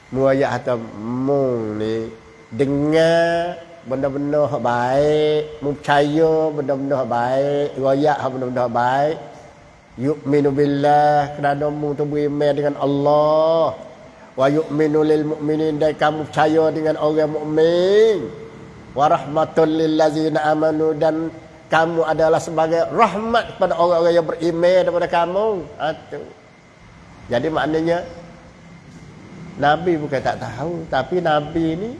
S1: Mu ayat kata, mu ni dengar benda-benda yang baik. Mu percaya benda-benda yang baik. Royak benda-benda yang baik. Yu'minu billah. Kerana mu tu beriman dengan Allah. Wa yu'minu lil mu'minin. Dan kamu percaya dengan orang mukmin. Wa rahmatul lil lazina amanu. Dan kamu adalah sebagai rahmat kepada orang-orang yang beriman daripada kamu. Jadi maknanya Nabi bukan tak tahu, tapi Nabi ni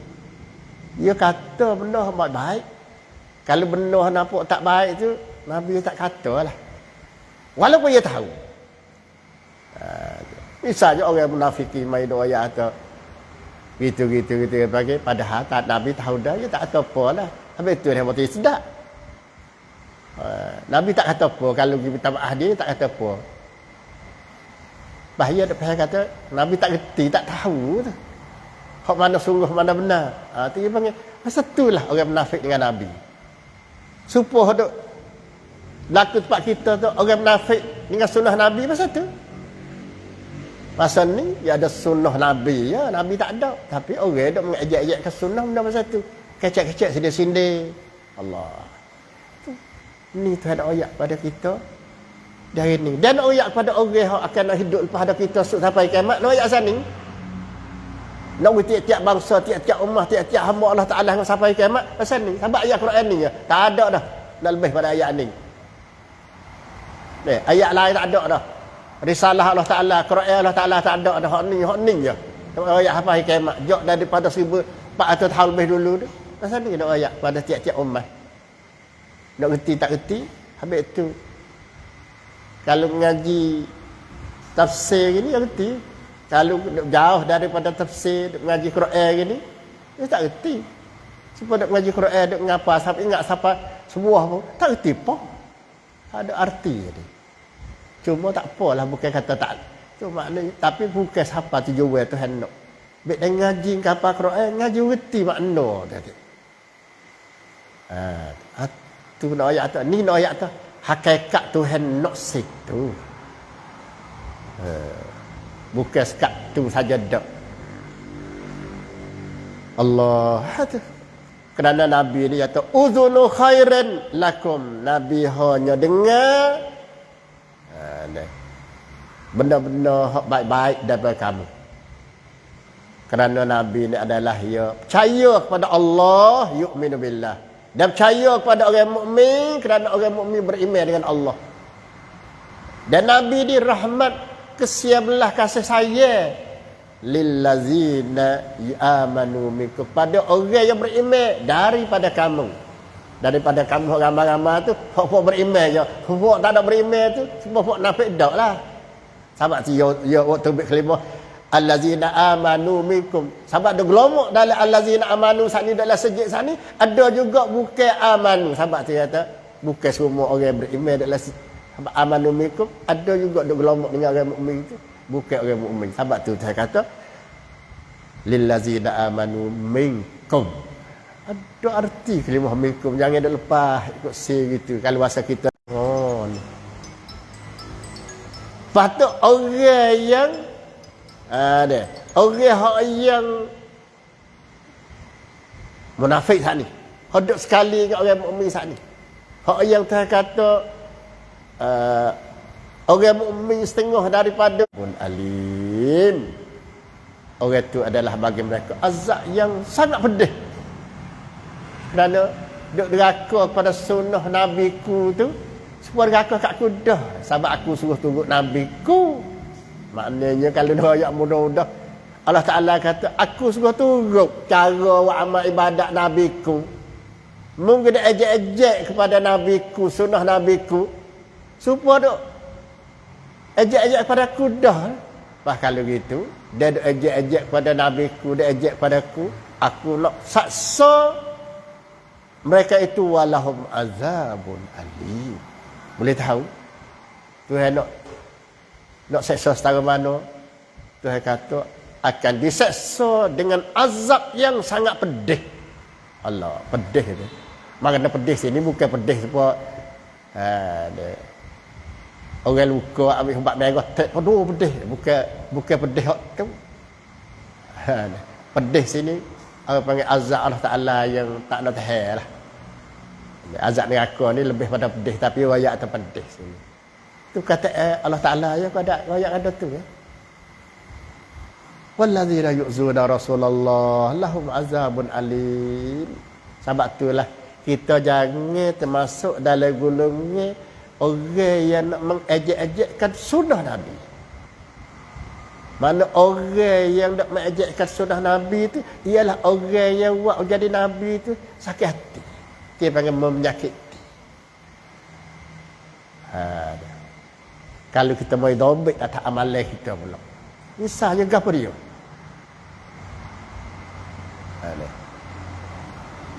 S1: dia kata benda yang baik. Kalau benda nampak tak baik tu Nabi tak kata lah. Walaupun dia tahu. Misalnya orang munafiki mai doa ayat atau gitu bagi padahal tak Nabi tahu dah dia tak kata apa lah. Habis tu dia mati sedap. Nabi tak kata apa. Kalau kita minta maaf dia tak kata apa. Bahaya dia kata Nabi tak reti, tak tahu tu. Hak mana sungguh mana benar. Tu dia panggil masa itulah orang munafik dengan Nabi. Supaya duk laku tempat kita tu orang munafik dengan sunnah Nabi masa tu. Masa ni dia ada sunnah Nabi ya, Nabi tak ada. Tapi orang duk mengajak-ajak ke sunnah benda masa tu. Kecek-kecek sindir-sindir. Allah. Ni Tuhan ayat pada kita dari ni. Dan ayat pada orang yang akan hidup lepas ada kita sampai kiamat. No ayat sana ni. No tiap-tiap bangsa, tiap-tiap ummah, tiap-tiap hamba Allah Taala sampai kiamat. Pasal ni, sampai ayat Quran ni ya. Tak ada dah. Dah lebih pada ayat ni. Ayat lain tak ada dah. Risalah Allah Taala, Quran Allah Taala tak ada dah. Hak ni je. Ayat sampai kiamat. Jauh daripada 1400 tahun lebih dulu tu. Pasal ni ada ayat pada tiap-tiap ummah. Nak reti tak reti, habis tu kalau mengaji tafsir gini, dia reti. Kalau jauh daripada tafsir, mengaji Quran gini, dia tak reti. Supaya nak mengaji Quran, dia mengapa, sampai ingat siapa sebuah pun, tak reti pun. Ada arti ni. Cuma tak apalah, bukan kata tak. Cuma maknanya, tapi bukan siapa tujuan Tuhan nak. Baik dia ngaji kapal Quran, ngaji reti makna tadi. Tu nak ayat tu, ni nak ayat tu. Hakikat Tuhan nak situ. Bukan sekat tu saja dak. Allah tu. Kerana Nabi ni kata uzunu khairan lakum. Nabi hanya dengar benda-benda baik-baik daripada kamu. Kerana Nabi ni adalah ia percaya kepada Allah, yu'minu billah. Dan percaya kepada orang mukmin kerana orang mukmin beriman dengan Allah. Dan Nabi ni rahmat kesiabelah kasih sayang lillazina amanu minkum, kepada orang yang beriman daripada kamu. Daripada kamu ramai-ramai tu, hok beriman je. Hok tak ada beriman tu, semua hok nafik dak lah. Sebab tu ya waktu kelima allazina amanu minkum. Sebab ada gelomok dalam allazina amanu sani dalam sejid sani, ada juga bukan amanu. Sebab tu kata bukan semua orang beriman dalam sebab amanu minkum, ada juga ada gelomok dengan orang mukmin tu, bukan orang mukmin. Sebab tu saya kata lillazina amanu minkum. Ada arti kalimah minkum, jangan dak lepas ikut si gitu. Kalau bahasa kita patut orang yang ada orang yang munafik saat ni, hodok sekali dengan orang mukmin saat ni. Hak yang saya kata orang mukmin setengah daripada pun alim. Orang itu adalah bagi mereka azab yang sangat pedih. Kerana duk deraka kepada sunnah nabiku tu, supaya deraka kat aku dah. Sebab aku suruh tunggu nabiku. Maknanya kalau dah ayat mudah-mudah, Allah Ta'ala kata, aku suruh tunggu cara buat amal ibadat nabiku. Mungkin dia ejek-ejek kepada nabiku, sunnah nabiku. Supaya duk ejek-ejek kepada aku dah. Bah kalau gitu, dia duk ejek-ejek kepada nabiku, dia ejek kepada aku nak saksa mereka itu walahum azabun alim. Boleh tahu Tuhan nak seksa setara mana? Tuhan kata akan diseksa dengan azab yang sangat pedih. Allah, pedih itu. Makna pedih sini bukan pedih sebab orang luka ambil ubat merah tek penuh pedih, bukan pedih hak tu. Pedih sini orang panggil azab Allah Taala yang tak nak tahan lah. Azab neraka ni lebih pada pedih, tapi royak tu pedih sini. Tu kata Allah Taala ya pada royak ada tu ya. Wallazina yu'zuna Rasulullah lahum azabun alim. Sebab itulah kita jangan termasuk dalam golongan orang yang nak mengejek-ejekkan sunnah Nabi. Mana orang yang nak mengejekkan sunnah Nabi itu ialah orang yang buat jadi Nabi itu sakit hati. Dia panggil menyakiti. Kalau kita mau dobit atas amalan kita pula. Misalnya apa dia?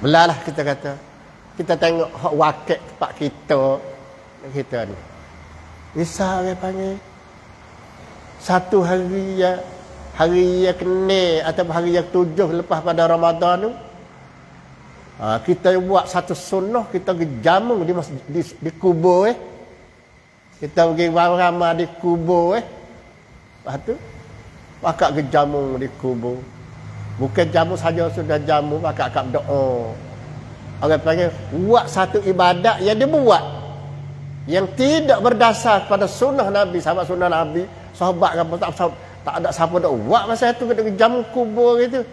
S1: Belalah kita kata. Kita tengok hak wakil tempat kita ni. Misal dia panggil satu hari yang kena atau hari yang 7 lepas pada Ramadan tu, kita buat satu sunnah, kita pergi jamu di kubur kita pergi ramai di kubur lepas tu pakak pergi jamu di kubur. Bukan jamu saja, sudah jamu pakak doa. Orang panggil buat satu ibadat yang dia buat yang tidak berdasar pada sunnah Nabi. Sahabat sunnah Nabi, sahabat apa tak ada siapa dak buat masa itu kita jamu kubur gitu.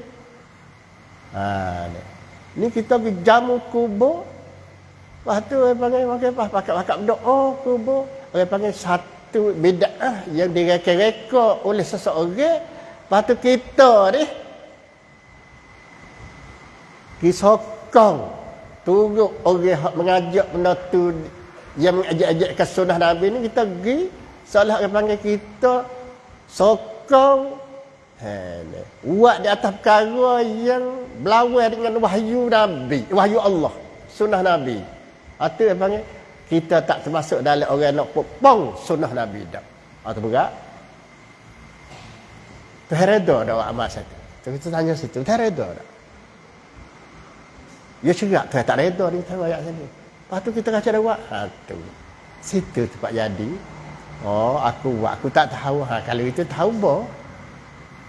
S1: Ni kita pergi jamu kubur. Lepas tu orang panggil pakak doa kubur. Orang panggil satu bid'ah yang direka-reka oleh seseorang. Lepas tu kita ni kisokong turut orang mengajak benda tu yang mengajak-ajakkan sunnah Nabi ni, kita pergi seolah orang panggil kita sokong buat di atas perkara yang berlawan dengan wahyu Nabi, wahyu Allah, sunnah Nabi. Itu orang panggil kita tak termasuk dalam orang nak popong sunnah Nabi dak. Atau berat Tuhan redha dak buat amal satu. Kita tanya situ, Tuhan redha dak? Ya cerak Tuhan tak redha ni tahu ayat sini. Lepas tu kita kacau dak buat. Tu. Situ tempat jadi. Oh, aku buat, aku tak tahu. Kalau itu tahu boh.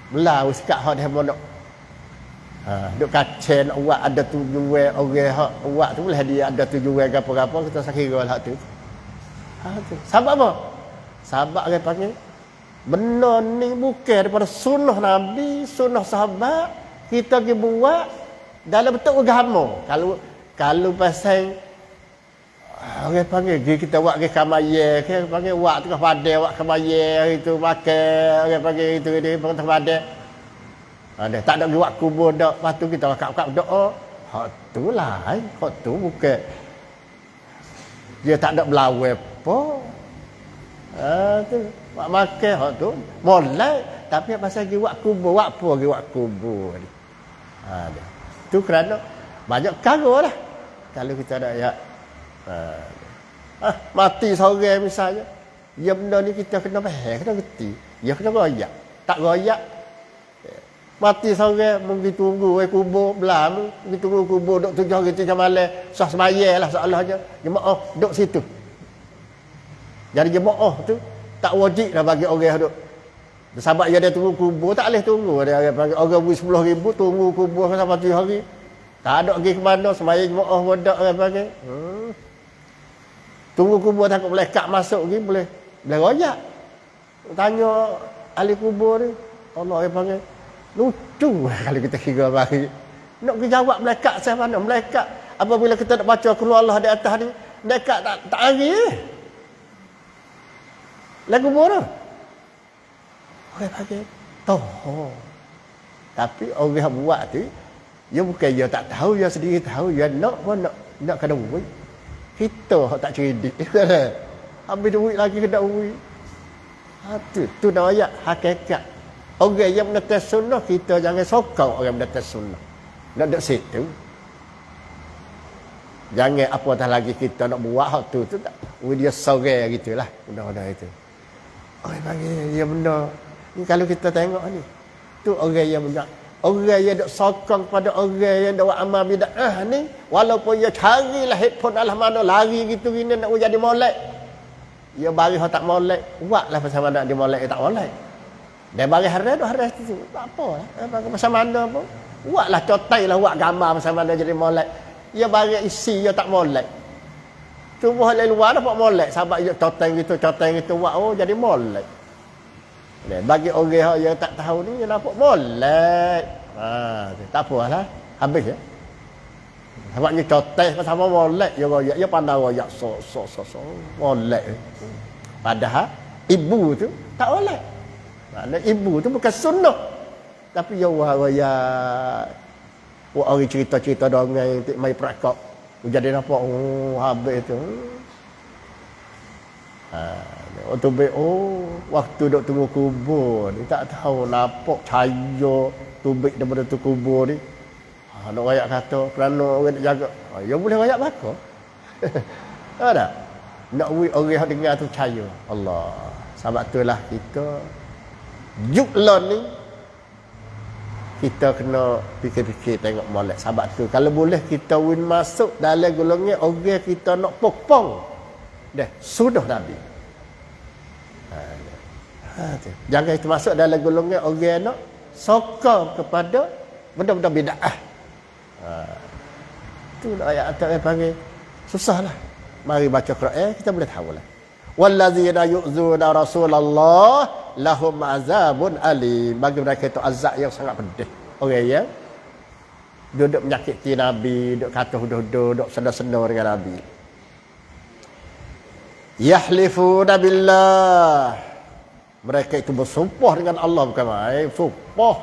S1: Belah sikap hak dia mondok. Duk kacau nak buat ada tujuan orang hak buat tu boleh dia ada tujuan gapo-gapo kita sakira hak tu. Tu. Sebab apa? Sebab orang panggil benar ni bukan daripada sunnah Nabi, sunnah sahabat kita pergi buat dalam bentuk agama. Kalau pasal orang panggil kita buat ke kamaya, ke panggil buat tengah padai, buat kamaya itu makan, orang panggil itu dia tengah padai. Ada tak ada buat kubur dak, lepas tu kita wakaf doa. Hak tu lain. Hak tu bukan dia tak ada belawai apa. Tu mak makan hak tu molek tapi pasal gi wak kubur, wak apa gi wak kubur ni. Dia. Tu kerana banyak perkara lah. Kalau kita ada ayat mati seorang misalnya, ya benda ni kita kena faham, kena reti. Ya kena royak. Tak royak mati seorang mungkin tunggu kubur belah mungkin tunggu kubur duk 7 hari 3 malam sah sembahyang lah seolahnya jemaah duk situ. Jadi jemaah tu tak wajib dah bagi orang duk. Sebab dia tunggu kubur tak boleh tunggu. Dia panggil orang beri 10,000 tunggu kubur sampai 7 hari. Tak ada pergi ke mana sembahyang jemaah bodak orang panggil. Tunggu kubur takut malaikat masuk lagi boleh royak. Tanya ahli kubur ni, Allah yang panggil lucu kalau kita kira bagi. Nak pergi jawab malaikat saya mana? Malaikat apabila kita nak baca keluar Allah di atas ni, malaikat tak hari. Lagu kubur tu. Orang panggil toh. Tapi orang buat tu, dia bukan dia tak tahu, dia sendiri tahu, dia nak pun nak kena duit. Kita tak cerdik. Habis duit lagi kena duit. Tu dah ayat hakikat. Orang yang menetap sunnah, kita jangan sokong orang menetap sunnah. Nak duduk situ. Jangan apatah lagi kita nak buat hak tu tak. Dia sorang gitulah. Benda-benda itu. Orang panggil dia benda. Ni kalau kita tengok ni. Tu orang yang banyak. Orang yang duk sokong pada orang yang dak buat amal bid'ah ni, walaupun dia carilah handphone alah mana lari gitu gini nak jadi molek. Dia bagi hak tak molek, buatlah pasal mana dia molek tak molek. Dia bagi hari tu tak apalah. Pasal mana pun. Buatlah cotailah buat gambar pasal mana jadi molek. Dia bagi isi dia tak molek. Tu buat dari luar dapat molek sebab dia cotai gitu buat jadi molek. Bagi orang yang tak tahu ni, dia nampak molek. Tak apalah. Habis ya. Sebabnya cotek sama molek. Dia pandang royak. Molek. Padahal, ibu tu tak molek. Maknanya ibu tu bukan sunnah. Tapi dia royak. Orang cerita-cerita dongeng yang main perakak. Jadi nampak, habis tu. Waktu duk tunggu kubur ni tak tahu nampak cahaya tubik daripada tu kubur ni. Nak rakyat kata kerana orang nak jaga. Ya boleh rakyat belaka. Ada. Nak orang yang dengar tu cahaya. Allah. Sebab itulah kita juklah ni kita kena fikir-fikir tengok molek. Sebab tu kalau boleh kita win masuk dalam golongan orang kita nak pokpong. Dah sudah Nabi. Jangan itu masuk dalam golongan orang nak sokong kepada benda-benda bid'ah. Itu ayat atas panggil susahlah. Mari baca Quran kita boleh tahu lah. Wallazina yu'zuna Rasulullah lahum azabun alim. Bagi mereka itu azab yang sangat pedih. Orang yang duduk menyakiti Nabi, duduk kata huduh-huduh, duduk senang-senang dengan Nabi. Yahlifuna billah. Mereka itu bersumpah dengan Allah bukan main. Sumpah.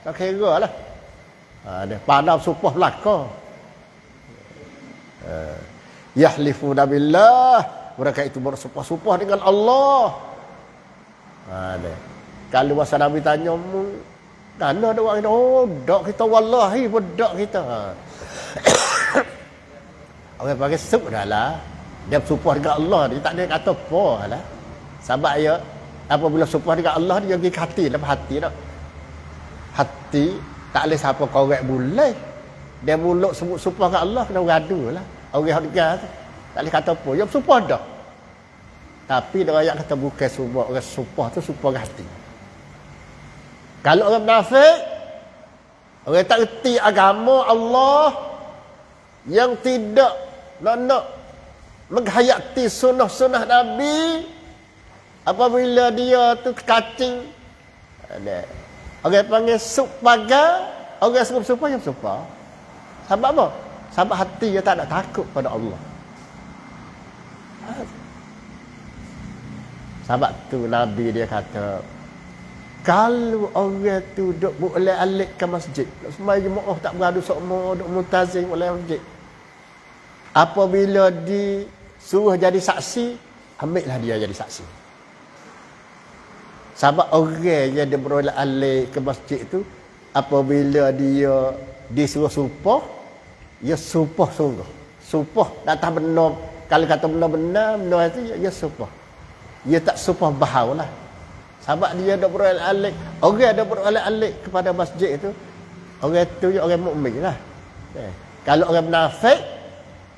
S1: Tak kira lah. Dia pandang sumpah belaka. Yahlifuna billah. Mereka itu bersumpah-sumpah dengan Allah. Kalau masa Nabi tanya, mana ada orang ini? Oh, dak kita wallahi, dak kita. Orang panggil sup dah lah. Dia bersumpah dengan Allah. Dia tak ada kata apa lah. Sebab ya, apabila sumpah dengan Allah, dia pergi ke hati. Dapat hati tak? Hati, tak boleh siapa korek boleh. Dia mulut sebut sumpah dengan Allah, kena beradu lah. Orang yang dengar tu. Tak boleh kata apa. Dia bersumpah dah. Tapi dia ayat kata bukan sumpah. Orang sumpah tu sumpah dengan hati. Kalau orang munafik, orang tak reti agama Allah, yang tidak nak menghayati sunnah-sunnah Nabi, apabila dia tu kacing, orang panggil sup pagar, orang sebut sumpah yang sumpah. Sebab apa? Sebab hati dia tak nak takut pada Allah. Sebab tu Nabi dia kata, Kalau orang tu duk boleh alik ke masjid, semua jemaah tak beradu sokmo, duk mutazing oleh masjid. Apabila disuruh jadi saksi, ambillah dia jadi saksi. Sebab orang yang dia beroleh alik ke masjid tu, apabila dia disuruh sumpah, dia sumpah sungguh. Sumpah datang benar. Kalau kata benar-benar itu dia sumpah. Dia tak sumpah bahau lah. Sebab dia dah beroleh alik. Orang dah beroleh alik kepada masjid itu, orang tu orang mukmin lah. Kalau orang munafik,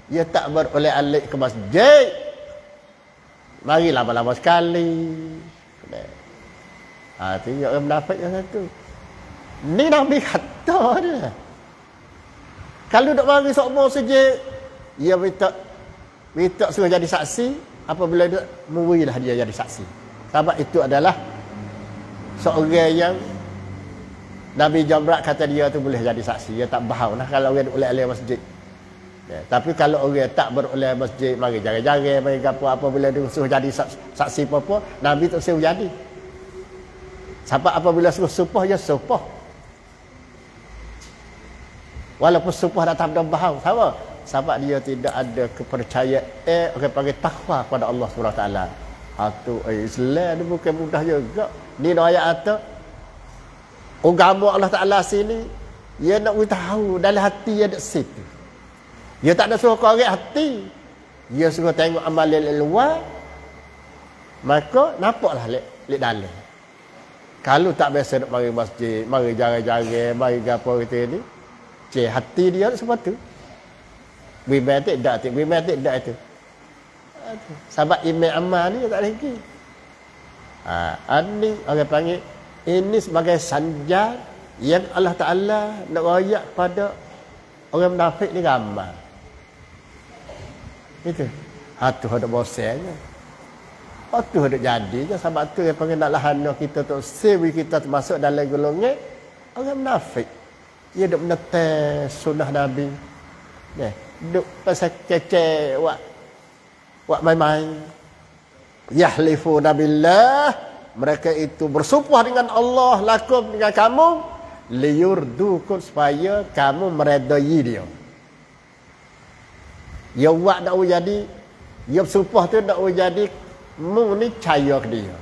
S1: dia tak beroleh alik ke masjid. Mari lama-lama sekali. Tu orang munafik yang satu. Ni Nabi kata dia. Kalau duk mari sokmo saja, dia minta suruh jadi saksi. Apabila dia murilah dia jadi saksi. Sebab itu adalah seorang yang Nabi Jamrat kata dia tu boleh jadi saksi. Dia tak bahau lah kalau orang oleh-oleh masjid. Tapi kalau orang tak beroleh masjid, mari jaga-jaga, mari apa bila dia suruh jadi saksi apa-apa, Nabi tak suruh jadi. Sebab apabila suruh sumpah, dia sumpah. Walaupun sumpah datang dah bahau. Sama? Sebab dia tidak ada kepercayaan, orang panggil takwa kepada Allah SWT. Itu Islam ni bukan mudah juga. Ni ayat kata agama Allah Taala sini, dia nak tahu dalam hati dia ada situ. Dia tak ada suruh korek hati. Dia suruh tengok amalan luar. Maka nampaklah lek dalam. Kalau tak biasa nak mari masjid, mari jaga-jaga, mari gapo gitu ni, hati dia sebab tu. Bimbang tak itu. Sebab iman amal ni tak lagi. Ini orang panggil, ini sebagai sanjar yang Allah Ta'ala nak royak pada orang munafik ni ramai. Itu. Tu ada bosannya. Tu ada jadinya. Sebab tu yang panggil nak lahana kita tu, sewi kita termasuk dalam golongan orang munafik. Dia duk menetes sunnah Nabi. Duk pasal kecek wak main-main. Yahlifuna billah, mereka itu bersumpah dengan Allah lakum dengan kamu liyurdukum, supaya kamu meredai dia. Ya wak nak jadi, dia bersumpah tu nak jadi mu ni percaya ke dia.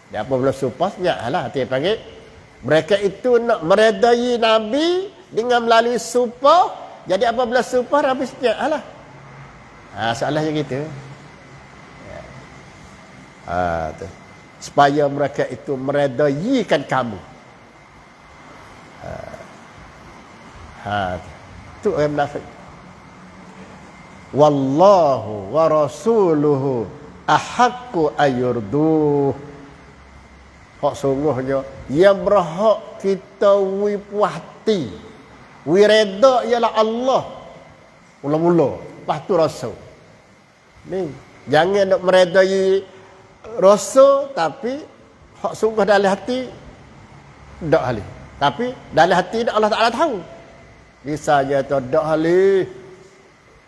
S1: Dia apa belum sumpah nyaklah hati panggil. Mereka itu nak meredai Nabi dengan melalui sumpah. Jadi apabila sumpah Nabi nyaklah. Soalnya gitu. Tu. Supaya mereka itu meredaikan kamu. Tu orang munafik. Wallahu wa rasuluhu ahaqqu ayurduh. Hak sungguhnya yang berhak kita puhati, reda ialah Allah. Mula-mula, lepas tu Rasul. Ni, jangan nak meredai Rasul tapi hak sungguh dalam hati dak halih. Tapi dalam hati dak Allah Taala tahu. Misalnya tu dak halih.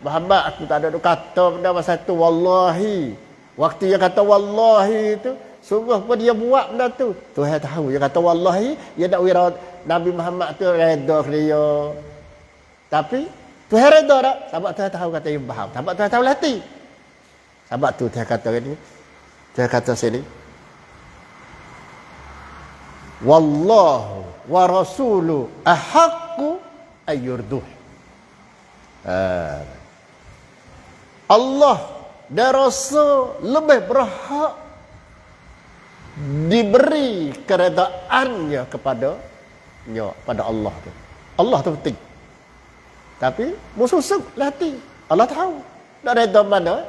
S1: Muhammad aku tak ada kata benda masa tu wallahi. Waktu dia kata wallahi tu, sungguh pun dia buat benda tu. Tuhan tahu dia kata wallahi, dia nak wira Nabi Muhammad tu reda dia. Tapi Tuhan reda tak? Sebab Tuhan tahu kata dia faham. Sebab Tuhan tahu hati. Sebab tu Tuhan kata ni. Tuhan kata sini. Wallahu wa rasulu ahaqqu ayyurduh. Allah dan Rasul lebih berhak diberi keredaannya pada Allah tu. Allah tu penting. Tapi musuh hati. Allah tahu. Nak reda mana?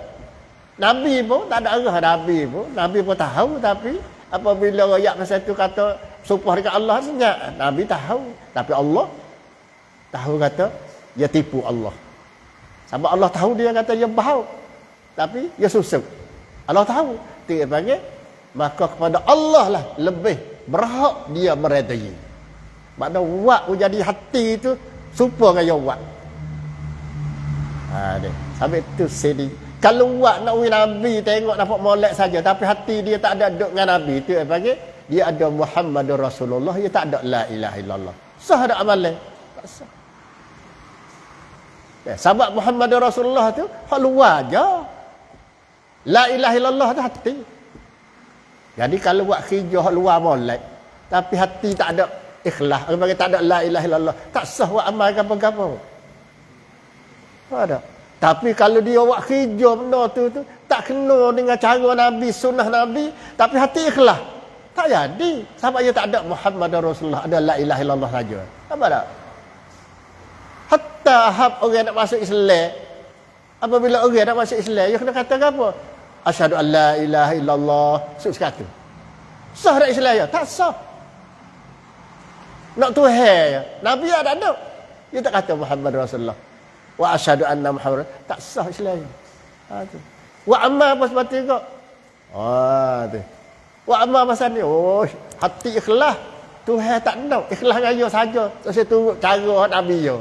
S1: Nabi pun tak ada arah Nabi pun tahu, tapi apabila rakyat masa itu kata sumpah dekat Allah senyap. Nabi tahu, tapi Allah tahu kata dia tipu Allah. Sebab Allah tahu dia kata dia bahau. Tapi dia susuk. Allah tahu. Dia panggil, maka kepada Allah lah lebih berhak dia meredai. Makna wak jadi hati itu sumpah dengan yang wak. Sampai itu sedih. Kalau wak nak win Nabi tengok dapat molek saja, tapi hati dia tak ada duduk dengan Nabi, itu dia panggil dia ada Muhammadur Rasulullah, dia tak ada la ilaha illallah. Sah ada amalan? Tak sah. Sebab Muhammadur Rasulullah tu hak luar je. La ilaha illallah tu hati. Jadi kalau buat kerja hak luar molek, tapi hati tak ada ikhlas, orang panggil tak ada la ilaha illallah, tak sah buat amal apa-apa. Ada. Tapi kalau dia buat kerja benda tu tak kena dengan cara Nabi, sunnah Nabi, tapi hati ikhlas, tak jadi. Sebab dia tak ada Muhammadur Rasulullah, ada la ilaha illallah saja. Apa tak? Hatta hab orang nak masuk Islam, apabila orang nak masuk Islam, dia kena kata apa? Asyhadu an la ilaha illallah, sekatu. Sah tak Islam ya? Tak sah. Nak Tuhan ya. Nabi ada tak? Dia tak kata Muhammad Rasulullah. Wa asyhadu anna Muhammad, tak sah Islam. Ha tu. Wa amma apa sebab tu kok? Tu. Wa amma pasal ni, hati ikhlas. Tuhan tak nak, ikhlas dengan dia saja. Terus turut cara Nabi yo.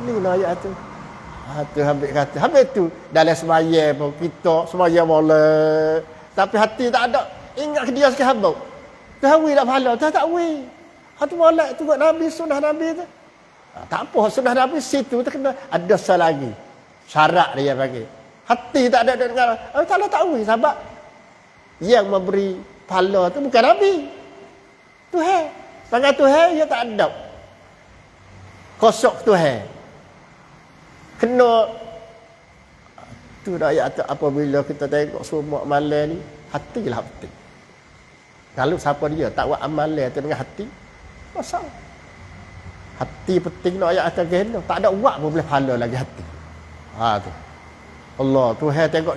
S1: Ni ayat tu. Tu habis tu dalam sembahyang pun kita sembahyang boleh, tapi hati tak ada. Ingat ke dia sekali habis. Tahu tak pahala, tak wi. Hatu molek tu buat Nabi, sunnah Nabi tu. Tak apa, sunnah Nabi situ tu kena ada lagi. Syarat dia bagi. Hati tak ada dengan Allah tak wi, sebab yang memberi pahala tu bukan Nabi. Tuhan. Panggil Tuhan dia tak ada. Kosok Tuhan. Kena tu ayat tu, apabila kita tengok semua amalan ni, hatilah penting. Kalau siapa dia tak buat amalan tu dengan hati, masalah. Hati penting nak ayat atas gena, tak ada buat pun boleh pahala lagi hati. Tu. Allah Tuhan tengok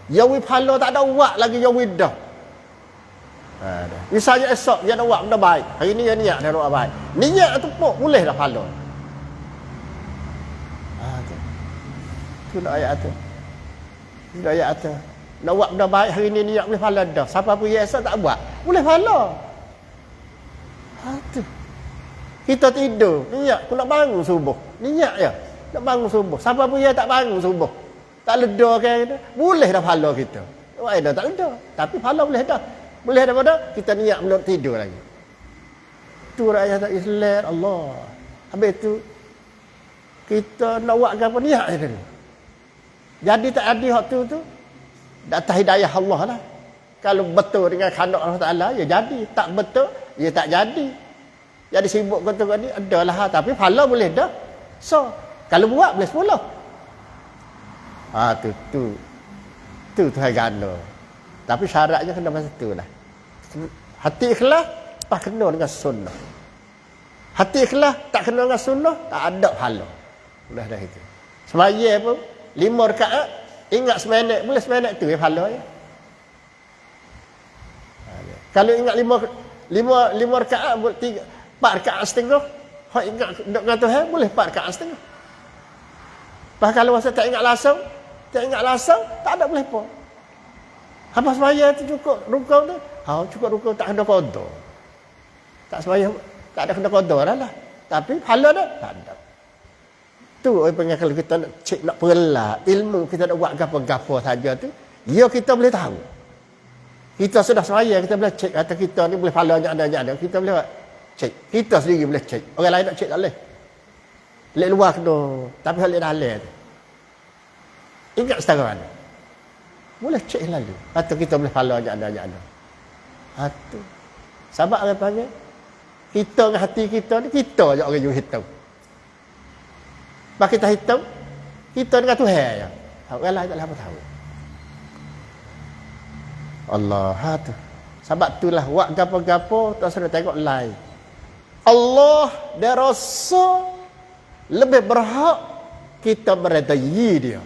S1: yawi pahala tak ada buat lagi yawi dah. Misalnya esok dia nak buat benda baik, hari ni dia niat dia nak buat baik. Niat tu pun boleh dah pahala. Tu nak ayat tu. Tu ayat tu. Nak buat benda baik hari ni niat boleh pahala dah. Siapa pun yang esok tak buat, boleh pahala. Tu. Kita tidur, niat aku nak bangun subuh. Niat ya, nak bangun subuh. Siapa pun yang tak bangun subuh, tak leda kan, boleh dah pahala kita. Wah dah tak leda, tapi pahala boleh dah. Boleh daripada kita niat belum tidur lagi. Tu ayat Islam Allah. Habis tu kita nak buat apa niat je dulu. Jadi tak ada hak tu atas hidayah Allah lah. Kalau betul dengan kehendak Allah Taala ya jadi, tak betul ya tak jadi. Jadi sibuk kata ni adalah, tapi pahala boleh dah. So kalau buat boleh 10. Tu Tuhan gana. Tapi syaratnya kena macam tu lah. Hati ikhlas pas kena dengan sunnah. Hati ikhlas tak kena dengan sunnah, tak ada pahala. Sudah dah itu. Sembahyang pun 5 rakaat, ingat seminit, boleh seminit tu ya pahala ya. Kalau ingat 5 rakaat, 4 rakaat setengah, hak ingat dengan Tuhan boleh 4 rakaat setengah. Pas kalau masa tak ingat langsung, tak ada boleh apa. Habis sembahyang tu cukup rukuk tu, cukup rukuk tak kena qada. Tak sembahyang, tak ada kena qada lah. Tapi pahala dah tak ada. Tu orang panggil kalau kita nak cek, nak perlah ilmu, kita nak buat gapo-gapo saja tu, ya kita boleh tahu. Kita sudah sembahyang, kita boleh cek kata kita ni boleh pahala ada, kita boleh cek. Kita sendiri boleh cek. Orang lain nak cek tak boleh. Lek luar kena, tapi hal lek dalam tu. Ingat setara mana? Boleh cek lalu. Atau kita boleh pahala ada. Tu. Sebab orang panggil kita dengan hati kita ni, kita je orang yang hitam. Bagi kita hitam, kita dengan Tuhan je. Orang lain tak apa tahu. Allah tu. Sebab itulah buat gapo-gapo tak sudah tengok lain. Allah dan Rasul lebih berhak kita meredai dia.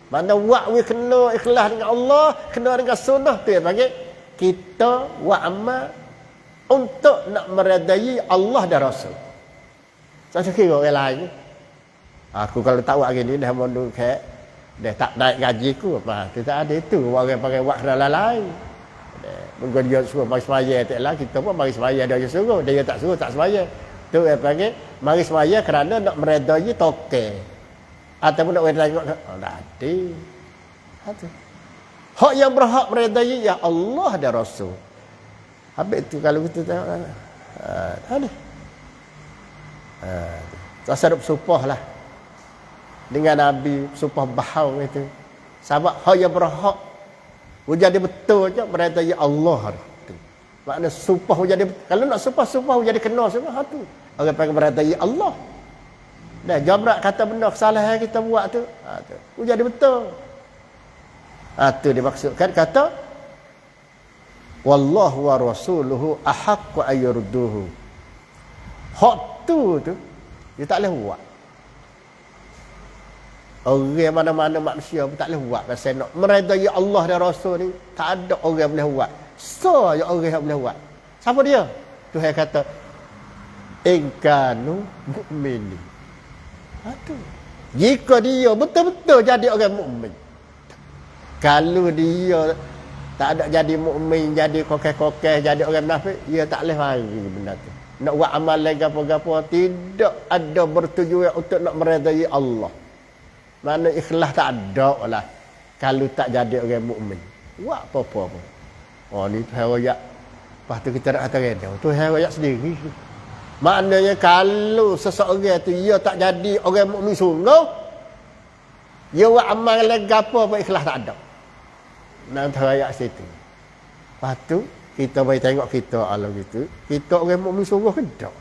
S1: Mana buat we kena ikhlas dengan Allah, kena dengan sunnah tu yang panggil kita buat amal untuk nak meredai Allah dan Rasul. Saya kira orang lain. Aku kalau tak buat gini dah mundur ke, dah tak naik gaji ku apa. Tak ada itu orang pakai buat kerana lain. Mungkin dia suruh mari sembahyang tak lah, kita pun mari sembahyang dia suruh, dia tak suruh tak sembahyang. Tu yang panggil mari sembahyang kerana nak meredai toke. Ataupun nak tengok tak ada. Tu. Hak yang berhak meredai ya Allah dan Rasul. Habis itu kalau kita tengok ni. Tasarruf supah lah. Dengan Nabi supah bahau itu. Sebab hak yang berhak jadi betul je meredai Allah. Makna supah jadi, kalau nak supah jadi kena semua tu. Orang panggil meredai Allah. Dah jabrak kata benar kesalahan kita buat tu. Tu jadi betul. Tu dimaksudkan kata wallahu wa rasuluhu ahaqqu ayyurduhu. Hak tu dia tak boleh buat. Orang mana-mana manusia pun tak boleh buat. Pasal nak meredai Allah dan Rasul ni, tak ada orang boleh buat. So je orang yang boleh buat. Siapa dia? Tuhan kata, in kanu mu'minin. Tu. Jika dia betul-betul jadi orang mukmin. Kalau dia tak ada jadi mukmin, jadi kokeh-kokeh, jadi orang munafik, dia tak boleh mari benda tu. Nak buat amalan gapo-gapo tidak ada bertujuan untuk nak meredai Allah. Mana ikhlas tak ada lah. Kalau tak jadi orang mukmin. Buat apa-apa pun. Oh ni Tuhan royak. Lepas tu kita nak kata reda. Tuhan royak sendiri. Maknanya kalau seseorang tu dia tak jadi orang mukmin sungguh, dia buat amalan gapo pun ikhlas tak ada. Nak Tuhan royak situ. Lepas tu kita boleh tengok kita alam gitu. Kita orang mukmin sungguh ke tak?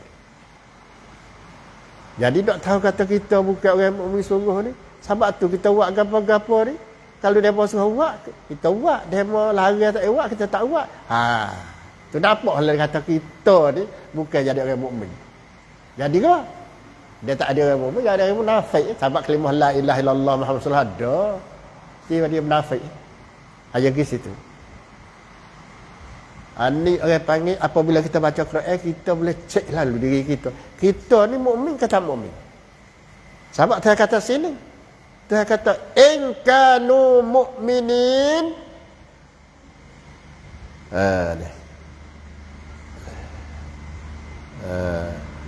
S1: Jadi nak tahu kata kita bukan orang mukmin sungguh ni. Sebab tu kita buat gapo-gapo ni. Kalau dia suruh buat, kita buat. Dia mau lari tak buat, kita tak buat. Tu nampaklah kata kita ni bukan jadi orang mukmin. Jadi ke? Dia tak ada orang mukmin, dia ada orang munafik. Sebab kalimah la ilaha illallah Muhammad sallallahu alaihi wasallam ada. Dia munafik. Hanya ke situ. Ni orang panggil apabila kita baca Quran, kita boleh cek lalu diri kita. Kita ni mukmin ke tak mukmin? Sebab dia kata sini. Dia kata in kanu mu'minin.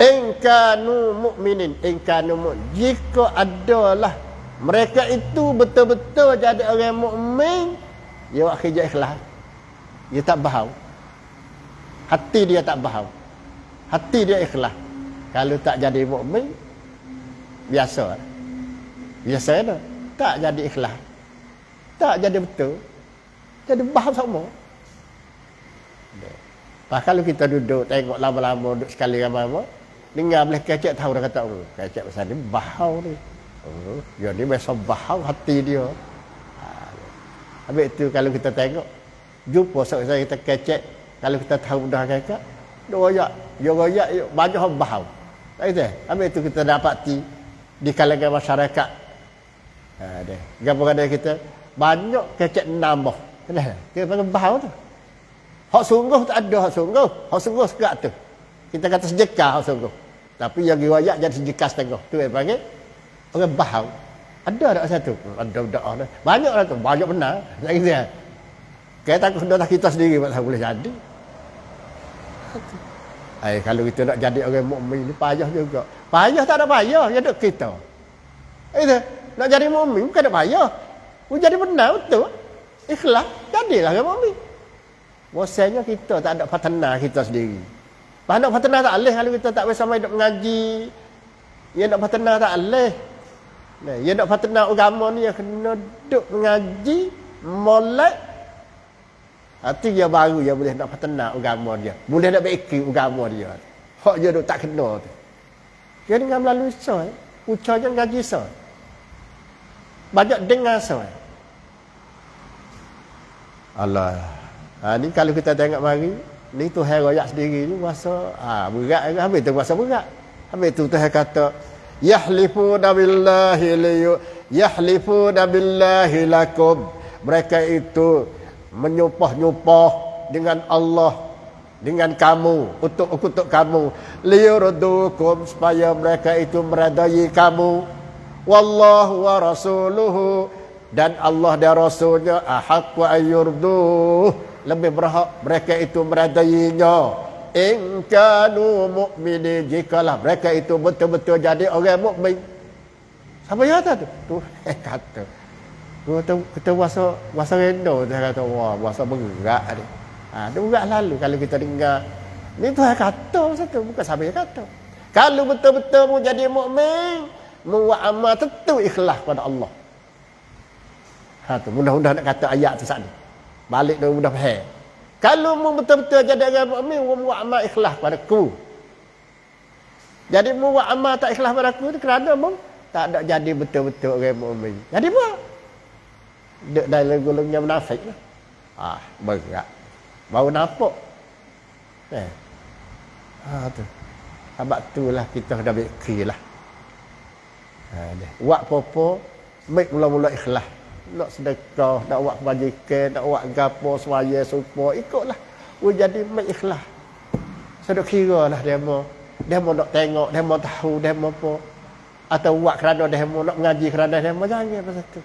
S1: In kanu mu'minin, in kanu mu'min. Jika adalah mereka itu betul-betul jadi orang mukmin, dia buat kerja ikhlas. Dia tak bahau. Hati dia tak bahau. Hati dia ikhlas. Kalau tak jadi mukmin, biasa. Biasa dah. Tak jadi ikhlas. Tak jadi betul. Jadi bahau sama. Pas kalau kita duduk tengok lama-lama, duduk sekali lama-lama, dengar boleh kecek tahu dah kata, oh, kecek pasal ni bahau ni. Oh, dia ni biasa bahau hati dia. Habis tu kalau kita tengok, jumpa seorang kita kecek, kalau kita tahu dah kecek, dia royak, banyak orang bahau. Tak kata? Habis tu kita dapati di kalangan masyarakat. Gambar kita banyak kecek nambah. Kenapa? Kita panggil bahau tu. Hak sungguh tak ada hak sungguh. Hak sungguh segak tu. Kita kata sedekah hak sungguh. Tapi yang riwayat jadi sedekah setengah. Tu yang panggil orang bahau. Ada tak satu? Ada. Banyak lah tu. Banyak benar. Tak kira. Kita takut dah kita sendiri tak boleh jadi. Kalau kita nak jadi orang mukmin ni payah juga. Payah tak ada payah. Ya duk kita. Nak jadi mukmin bukan ada payah. Jadi benar betul. Ikhlas. Jadilah orang mukmin. Bosannya kita tak ada partner kita sendiri. Pas nak partner tak boleh kalau kita tak bersama hidup mengaji. Ya nak partner tak boleh. Ya nak partner agama ni ya kena duduk mengaji, molek. Hati dia baru dia boleh nak partner agama dia. Boleh nak baiki agama dia. Hak dia duk tak kena tu. Dia dengan melalui soal, ucapnya ngaji soal. Banyak dengar soal. Allah. Ni kalau kita tengok mari, ni Tuhan royak sendiri ni masa berat ke habis tu masa berat. Habis tu Tuhan kata yahlifuna billahi lakum. Mereka itu menyupah-nyupah dengan Allah, dengan kamu, untuk kamu, liyurdukum, supaya mereka itu meredai kamu. Wallahu wa rasuluhu, dan Allah dan Rasulnya ahaqqu ayyurduh, lebih berhak mereka itu meredainya. In kanu mu'minin, jikalah mereka itu betul-betul jadi orang mukmin. Siapa yang kata tu? Tuhan kata. Kita puasa reda, dia kata, wah, puasa bergerak ni. Dia bergerak lalu kalau kita dengar. Ni Tuhan kata satu, bukan siapa yang kata. Kalau betul-betul mau jadi mukmin, mau buat amal tentu ikhlas pada Allah. Tu mudah-mudahan nak kata ayat tu saat ni. Balik dah mudah faham. Kalau mau betul-betul jadi orang mukmin, mau buat amal ikhlas pada aku. Jadi mau buat amal tak ikhlas pada aku ni kerana mau tak ada jadi betul-betul orang mukmin. Jadi apa? Dek dalam golongnya munafik lah. Berat. Baru nampak. Tu. Sebab itulah kita dah fikir lah. Buat apa-apa, baik mula-mula ikhlas. Nak sedekah, nak buat kebajikan, nak buat gapo, semaya, supa, ikutlah. Jadi baik ikhlas. Saya duk kira lah dia mau nak tengok, dia mau tahu, dia mau apa. Atau buat kerana dia mau nak mengaji kerana dia mau, jangan pasal tu.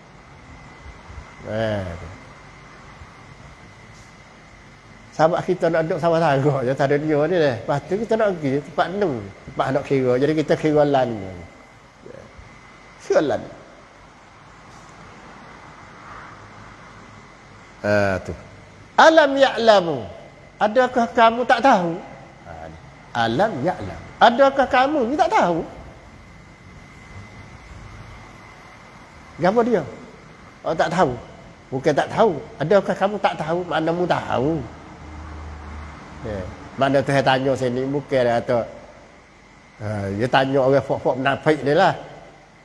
S1: Sahabat kita nak duduk sama-sama je, tak ada dia ni dah. Lepas tu kita nak pergi tempat ni, tempat nak kira. Jadi kita kira lan. Kira lan. Tu. Alam ya'lamu. Adakah kamu tak tahu? Alam ya'lam. Adakah kamu ni tak tahu? Apa dia? Oh, tak tahu. Bukan tak tahu. Adakah kamu tak tahu? Maknamu tahu. Mana tu saya tanya sini. Bukan dia kata. Dia tanya orang fok-fok menafik dia lah.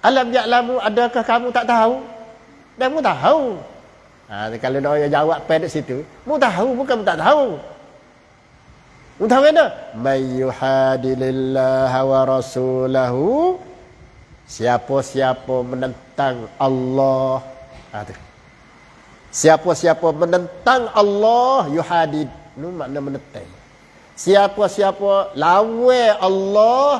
S1: Alam ya'lamu. Adakah kamu tak tahu? Dan mu tahu. Kalau dia jawab pada situ. Mu tahu. Bukan mu tak tahu. Mu tahu mana? Man yuhadillaha wa rasulahu. Siapa-siapa menentang Allah. Siapa-siapa menentang Allah, yuhadid. Itu makna menentang. Siapa-siapa lawa Allah,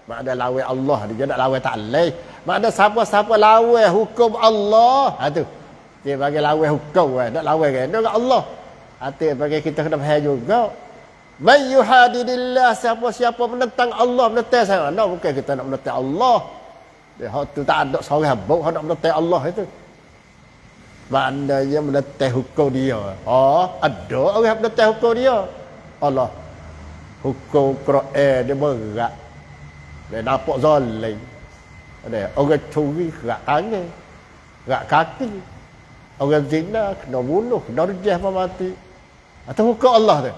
S1: makna lawa Allah. Dia nak lawa ta'ala. Makna siapa-siapa lawa hukum Allah. Tu. Dia bagi lawa hukum. Nak lawa kan? Dia kat Allah. Itu bagi kita kena faham juga. Man yuhadidillah. Siapa-siapa menentang Allah, menentang saya. No, bukan kita nak menentang Allah. Dia tu tak ada seorang habuk nak menentang Allah itu. Maknanya menentang hukum dia. Ada orang menentang hukum dia. Allah. Hukum Quran dia berat. Dia nampak zalim. Ada orang curi gerak tangan, gerak kaki. Orang zina kena bunuh, kena rejah mati. Atau hukum Allah tu.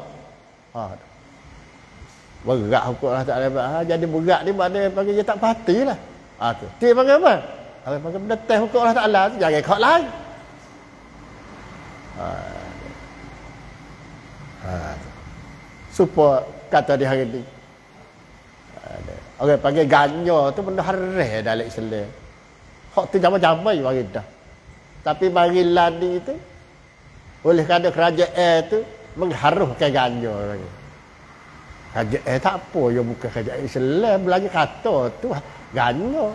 S1: Berat hukum Allah Taala. Jadi berat ni maknanya bagi dia tak patilah. Tu. Dia panggil apa? Orang panggil menentang hukum Allah Taala tu jangan kau lain. Supaya kata di hari ini orang panggil ganyo tu benda haram dalam Islam. Hak tu jamai-jamai bagi dah. Tapi bagi ladi itu oleh kerana kerajaan tu mengharuhkan ganyo lagi. Kerajaan tak apa ya bukan kerajaan Islam lagi kata tu ganyo.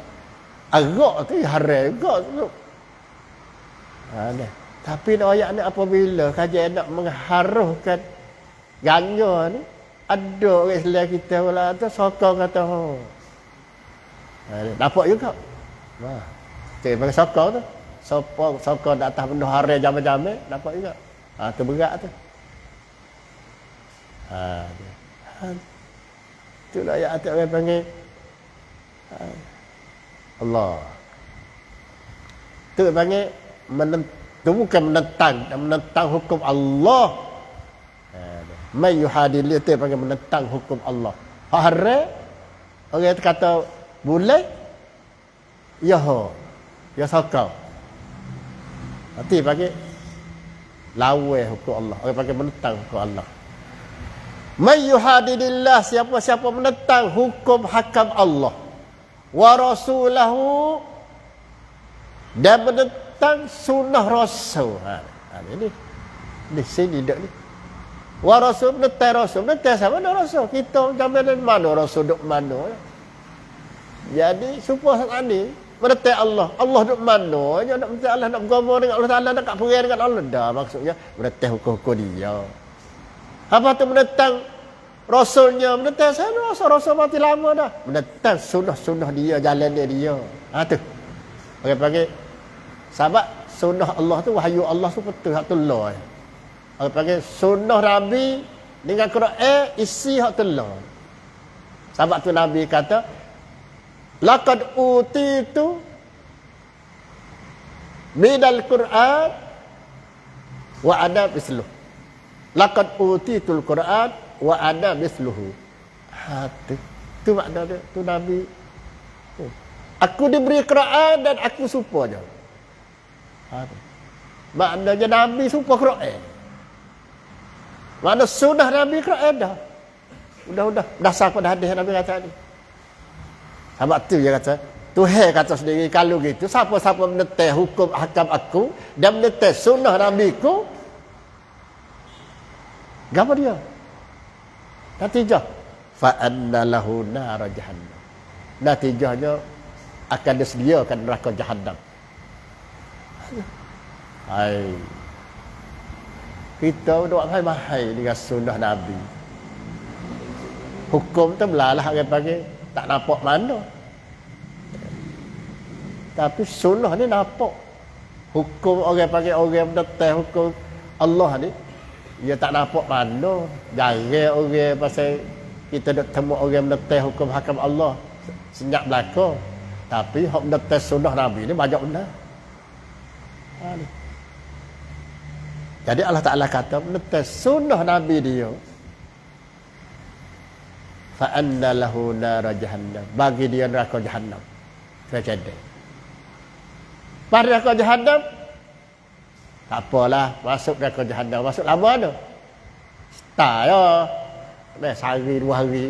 S1: Arak tu haram juga tu. Tapi ayat ni apabila kerajaan nak mengharuhkan ganyo ni, ada orang Islam kita pula tu sokong kata dapat juga. Cik pakai sokong tu. Sokong di atas benda haram jamai-jamai dapat juga. Tu berat tu. Itulah ayat tu orang panggil Allah. Tu panggil itu bukan menentang hukum Allah. Man yuhadil itu panggil menentang hukum Allah. Hak haram orang itu kata boleh ya sokong. Nanti panggil lawan hukum Allah. Orang panggil menentang hukum Allah. Man yuhadilillah, siapa-siapa menentang hukum hakam Allah wa rasulahu dan menentang sunnah rasul. Ini di sini dak ni. Wa rasul menentang siapa nak rasul? Kita zaman mana rasul duk mana? Jadi supaya saat ni menentang Allah duk mana? Dia nak menentang Allah, nak bergabung dengan Allah Taala, nak perang dengan Allah dah maksudnya menentang hukum-hukum dia. Apa tu menentang rasulnya, menentang saya rasul mati lama dah. Menentang sunnah dia, jalan dia. Tu. Orang panggil sahabat sunnah Allah tu, wahyu Allah tu betul hak telur. Orang panggil sunnah Nabi dengan Quran isi hak telur. Sebab tu Nabi kata, laqad utitu minal Quran wa ana misluh. Laqad utitul Quran wa ana misluhu. Tu makna dia, tu Nabi. Aku diberi Quran dan aku serupa je. Maknanya Nabi serupa Quran. Makna sunnah Nabi Quran dah. Udah dasar pada hadis Nabi kata ni. Sebab tu dia kata, Tuhan kata sendiri, kalau gitu siapa-siapa meneteh hukum hakam aku dan meneteh sunnah Nabi ku, apa dia? Natijah fa anna lahu nar jahannam. Natijahnya akan disediakan neraka jahannam. Hai. Kita duk mahai dengan sunnah Nabi. Hukum tu belalah orang panggil tak nampak mana. Tapi sunnah ni nampak. Hukum orang panggil orang meneteh hukum Allah ni, dia tak nampak mana. Jarang orang pasal kita duk temu orang meneteh hukum hakam Allah senyap belaka. Tapi hak meneteh sunnah Nabi ni banyak benar. Jadi Allah Ta'ala kata meneteh sunnah Nabi dia, fa anna lahu nar jahannam, bagi dia neraka jahannam. Terjadi pada neraka jahannam, tak apalah, masuk neraka jahannam, masuk lama tu start ya, sehari 2 hari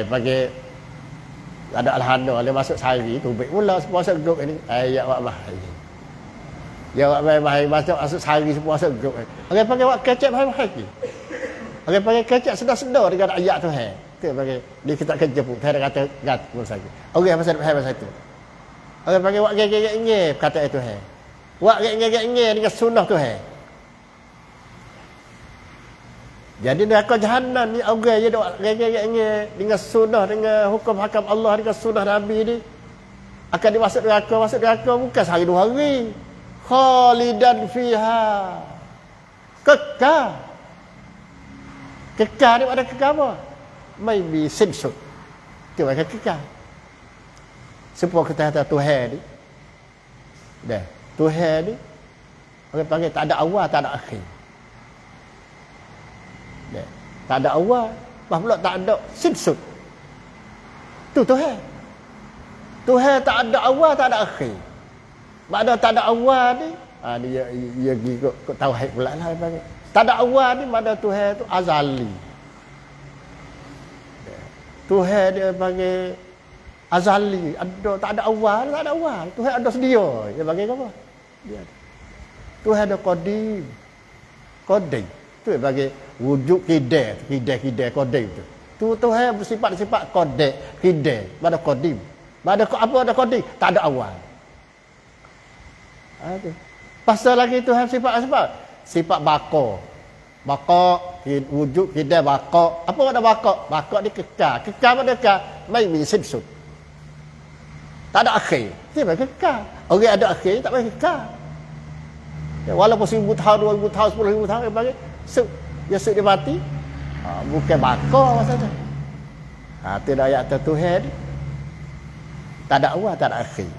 S1: bagi ada alhana dia masuk sehari tu baik mula puasa grup ni ya wak mahal. Ya wak mahal masuk sehari puasa grup. Orang panggil wak kecap mahal lagi. Orang panggil kecap sedar-sedar dengan ayat tu hai. Tu panggil dia kita kerja pun saya kata gat pun saja. Orang pasal tu. Orang panggil wak gege-gege kata itu hai. Wak gege-gege dengan sunnah tu hai. Jadi neraka jahannam ni orang je duk gege-gege dengan sunnah, dengan hukum hakam Allah, dengan sunnah Nabi ni akan dimasuk neraka bukan sehari 2 hari. Khalidan fiha. Kekal ni ada kekal apa? Maybe sinsu. Tu macam kekal. Sebab kita kata Tuhan ni. Dah, Tuhan ni orang panggil tak ada awal, tak ada akhir. Dah, tak ada awal, bah pula tak ada sinsu. Tu Tuhan. Tuhan tak ada awal, tak ada akhir. Makna tak ada awal ni, dia ikut tauhid pula lah panggil. Tak ada awal ni makna Tuhan tu azali. Tuhan dia panggil azali, tak ada awal, tak ada awal. Tuhan ada sedia. Dia panggil apa? Dia ada. Tuhan ada qadim. Tu dia panggil wujud kidai qadim tu. Tu Tuhan bersifat-sifat kidai, mana qadim. Mana apa ada qadim? Tak ada awal. Tu. Pasal lagi Tuhan sifat baka, wujud kidai baka. Apa makna baka? Baka ni kekal. Kekal mana kekal? Mai sinsun. Tak ada akhir. Dia kekal. Orang ada akhir tak boleh kekal. Ya, walaupun 1000 tahun, 2000 tahun, 10,000 tahun dia bagi dia mati. Bukan baka maksudnya. Tu dah ayat Tuhan ni. Tak ada awal, tak ada akhir.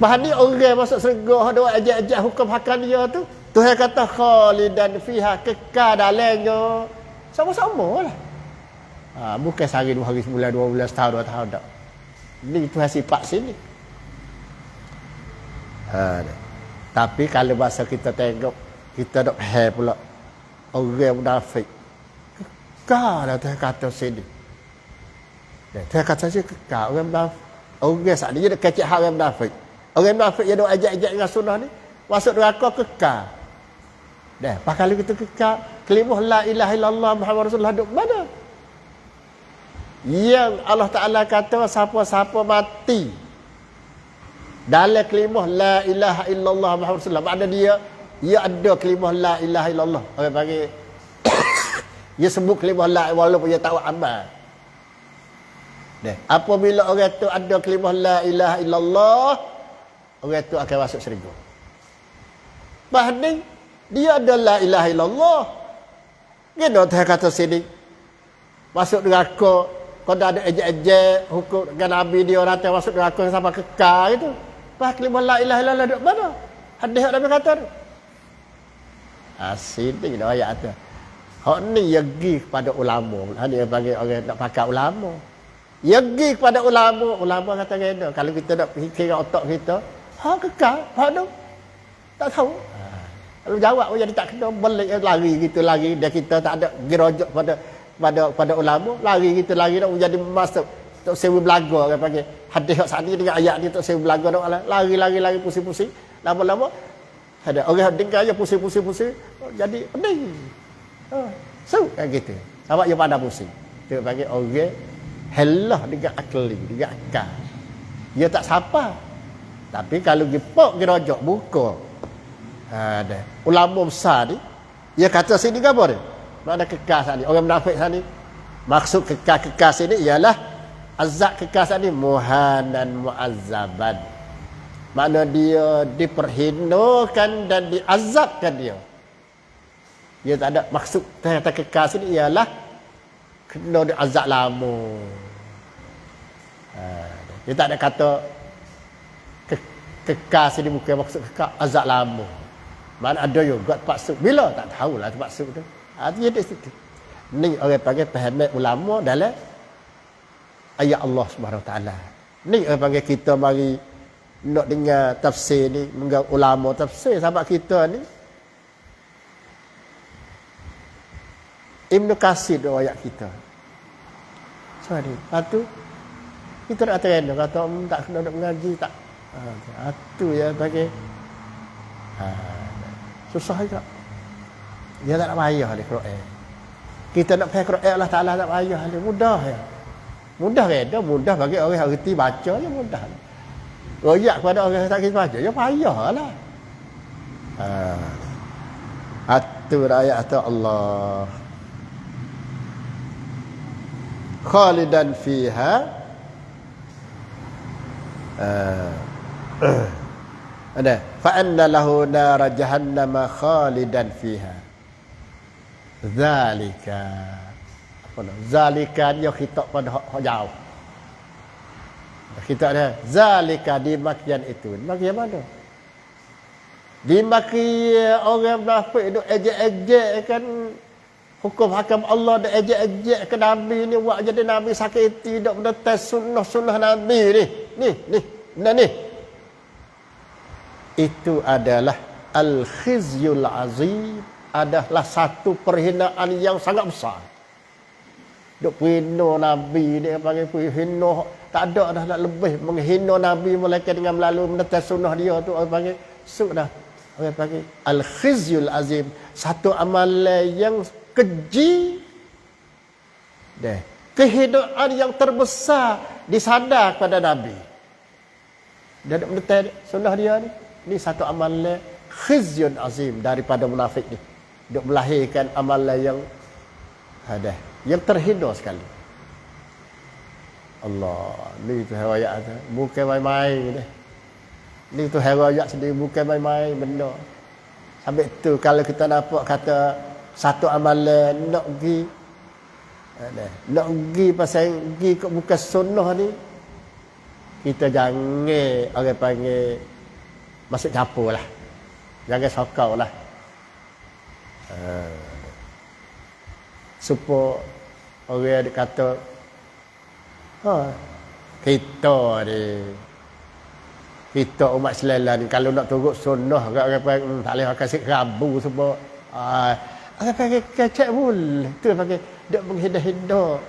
S1: Bahan ni orang masuk syurga ada ajak-ajak hukum hakam dia tu, Tuhan kata khalidan fiha, kekal dalamnya sama-sama lah. Bukan sehari 2 hari, sebulan, 2 bulan, setahun, 2 tahun tak. Ni Tuhan sifat sini. Tapi kalau bahasa kita tengok, kita dok pula orang munafik. Kekal lah Tuhan kata sini. Tuhan kata sini kekal orang munafik. Orang saat ni dia kecek hal orang munafik. Orang munafik yang duk ajak-ajak dengan sunnah ni masuk neraka kekal. Dah, pas kali kita kekal, kalimah la ilaha illallah Muhammad Rasulullah duk mana? Yang Allah Taala kata siapa-siapa mati dalam kalimah la ilaha illallah Muhammad Rasulullah, makna dia ada kalimah la ilaha illallah. Orang panggil dia sebut kalimah la walaupun dia tak buat amal. Dah, apabila orang tu ada kalimah la ilaha illallah, orang tu akan masuk syurga. Bahning dia adalah ilaha illallah. Gino teh kata sini. Masuk neraka, kalau ada ejek-ejek hukum dengan Nabi dia orang tu masuk neraka sampai kekal itu. Bah kalimah la ilaha illallah duk mana? Hadis Nabi kata tu. Sini dah ayat tu. Hak ni yagi kepada ulama. Ni yang panggil orang nak pakai ulama. Yagi kepada ulama. Ulama kata gini, kalau kita nak fikir otak kita, hak kekal, hak tu. Tak tahu. Kalau jawab pun jadi tak kena, balik lari gitu lagi. Dia kita tak ada gerojok pada ulama, lari gitu lagi dah jadi masuk tok sewu belaga orang panggil. Hadis hak sani dengan ayat ni tok sewu belaga dak lari pusing-pusing. Lama-lama ada orang dengar aja pusing-pusing jadi pening. Kayak gitu. Awak yang pada pusing. Dia panggil orang helah dengan akli, dengan akal. Dia tak sapa. Tapi kalau gipok gerojok buka. Ada ulama besar ni, dia kata sini apa dia? Mana kekal sini? Orang munafik sini. Maksud kekal sini ialah azab kekal sini muhanan muazzaban. Makna dia diperhinakan dan diazabkan dia. Dia tak ada maksud kata kekal sini ialah kena diazab lama. Dia tak ada kata kekal sini bukan maksud kekal azab lama. Mana ada juga terpaksa. Bila? Tak tahulah terpaksa tu. Dia di situ. Ni orang panggil faham ulama dalam ayat Allah Subhanahu Wa Taala. Ni orang panggil kita mari nak dengar tafsir ni, menggau ulama tafsir sahabat kita ni. Ibnu Katsir ayat kita. Sorry, satu kita nak kata tak kena nak mengaji tak. Itu ya bagi susah juga. Dia tak nak payah di Quran. Kita nak faham Quran Allah Taala tak payah dia mudah ya. Mudah ke? Mudah bagi orang yang reti baca je mudah. Royak kepada orang yang tak reti baca ya payahlah. Atur ayat atau Allah. Khalidan fiha ada fa anna lahu nar jahannam khalidan fiha zalika apa nak zalika dia khitab pada hak jauh khitab dia zalika di makian itu makian mana di makian orang munafik duk ejek-ejek kan hukum hakam Allah dak ejek-ejek ke Nabi ni buat jadi Nabi sakiti dak benda tes sunnah Nabi ni itu adalah al-khizyul azim, adalah satu perhinaan yang sangat besar. Duk hina Nabi dia panggil hina, tak ada dah nak lebih menghina Nabi melainkan dengan melalui menetas sunnah dia tu orang panggil sudah. Orang panggil al-khizyul azim, satu amalan yang keji. Kehinaan yang terbesar disadar kepada Nabi. Dia nak menetas sunnah dia ni. Ini satu amalan khizyun azim daripada munafik ni. Duk melahirkan amalan yang ada, yang terhina sekali. Allah, ni tu riwayat tu. Bukan main-main ni. Ni tu riwayat sendiri bukan main-main benda. Sampai tu kalau kita nampak kata satu amalan nak pergi nak pergi pasal pergi ke bukan sunnah ni, kita jangan orang panggil masuk campur lah. Jangan sokau lah. Supaya orang dia kata kita umat Islam ni kalau nak turut sunnah orang panggil tak boleh kasih rabu sebab orang panggil kecek boleh. Itu panggil duk menghina-hina.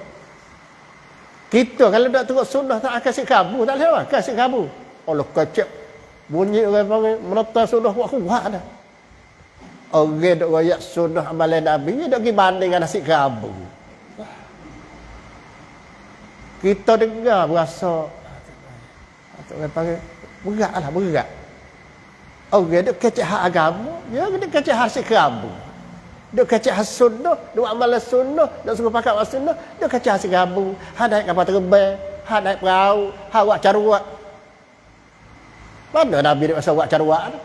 S1: Kita kalau nak turut sunnah tak kasih rabu, tak boleh kasih rabu. Allah kecek bunyi orang panggil menata sunnah kuat dah. Orang duk royak sunnah amalan Nabi duk pergi banding dengan nasi kerabu. Kita dengar berasa orang panggil berat. Orang duk kecek hak agama, dia duk kecek hak nasi kerabu. Duk kecek hak sunnah, duk amalan sunnah, duk suruh pakai amalan sunnah, duk kecek hak nasi kerabu. Hak naik kapal terbang, hak naik perahu, hak buat caruak. Mana Nabi dak masa buat carwak tu?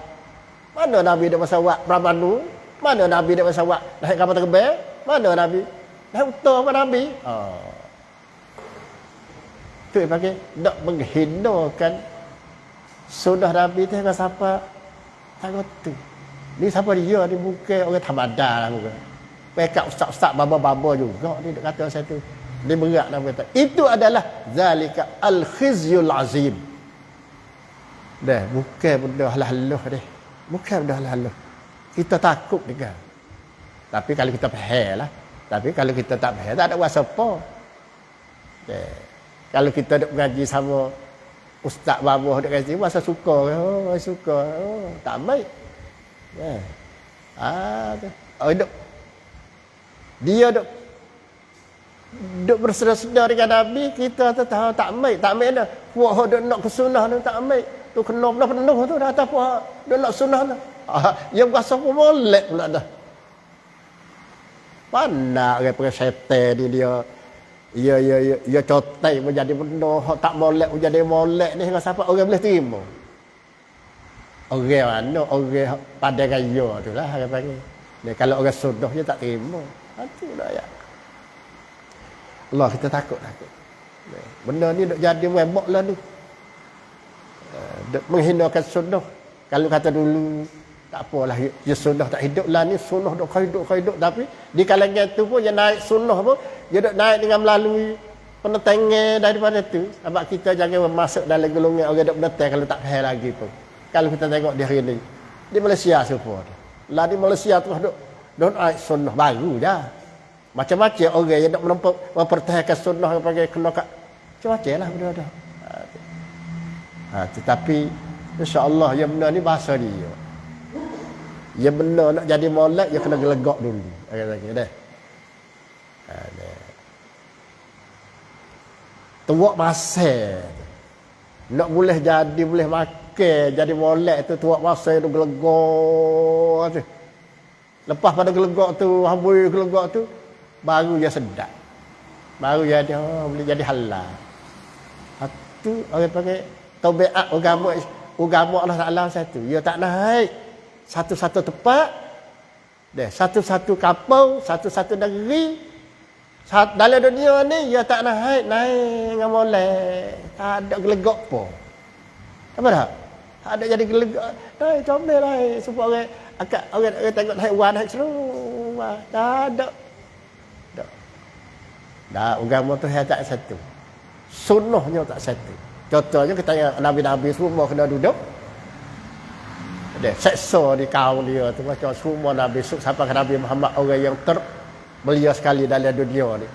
S1: Mana Nabi dak masa buat pramanu? Mana Nabi dak masa buat naik kapal terbang? Mana Nabi? Naik unta apa Nabi? Tu yang panggil dak menghinakan sunnah Nabi tu dengan siapa? Tak tu. Ni siapa dia? Ni bukan orang thamada lah bukan. Pekak ustaz-ustaz baba-baba juga ni dak kata saya tu. Dia berat nak kata. Itu adalah zalika al-khizyul azim. Dah, bukan benda halah-halah dah. Bukan benda halah-halah. Kita takut juga. Tapi kalau kita faham lah. Tapi kalau kita tak faham, tak ada kuasa apa. Dah. Kalau kita duk mengaji sama ustaz babah duk kasi, masa suka. Oh, suka. Oh, tak baik. Dah. Oh, duk. Dia duk bersedar-sedar dengan Nabi, kita tahu tak baik. Tak baik dah. Puak duk nak ke sunnah tu tak baik. Tu kena penuh tu dah tak apa. Duk nak sunnah tu. Yang berasa pun molek pula dah. Mana orang pakai syaitan ni dia. Ya cotai menjadi benda. Tak molek menjadi molek ni dengan siapa orang boleh terima. Orang mana? Orang pada gaya tu lah. Orang panggil. Ni, kalau orang sunnah je tak terima. Itu dah ya. Allah kita takut. Benda ni duk jadi mebok lah ni. Menghinakan sunnah. Kalau kata dulu tak apalah ya sunnah tak hidup lah ni sunnah duk hidup tapi di kalangan tu pun dia naik sunnah pun dia duk naik dengan melalui penentangan daripada tu sebab kita jangan masuk dalam golongan orang duk menentang kalau tak faham lagi pun. Kalau kita tengok di hari ni di Malaysia semua lah di Malaysia tu duk naik sunnah baru dah. Macam-macam orang yang duk mempertahankan sunnah pakai kena kat macam-macam lah benda dah. Tetapi insya-Allah yang benar ni bahasa dia. Yang benar nak jadi molek dia kena gelegak dulu. Kata dah. Tuak masa. Nak boleh jadi boleh makan jadi molek tu tuak masa tu gelegak tu. Lepas pada gelegak tu, hambui gelegak tu baru dia sedap. Baru dia boleh jadi halal. Itu orang panggil taubat agama Allah Taala satu. Dia tak naik satu-satu tempat. Deh, satu-satu kampung, satu-satu negeri. Dalam dunia ni dia tak naik dengan molek. Tak ada gelegak apa. Apa dah? Tak ada jadi gelegak. Comel lah supaya orang akak orang tengok naik wan naik seru. Tak ada. Dah agama tu tak satu. Sunnahnya tak satu. Contohnya kita tengok Nabi-Nabi semua kena duduk. Dia seksa di kaum dia tu macam semua Nabi sampai ke Nabi Muhammad orang yang terbelia sekali dalam dunia ni.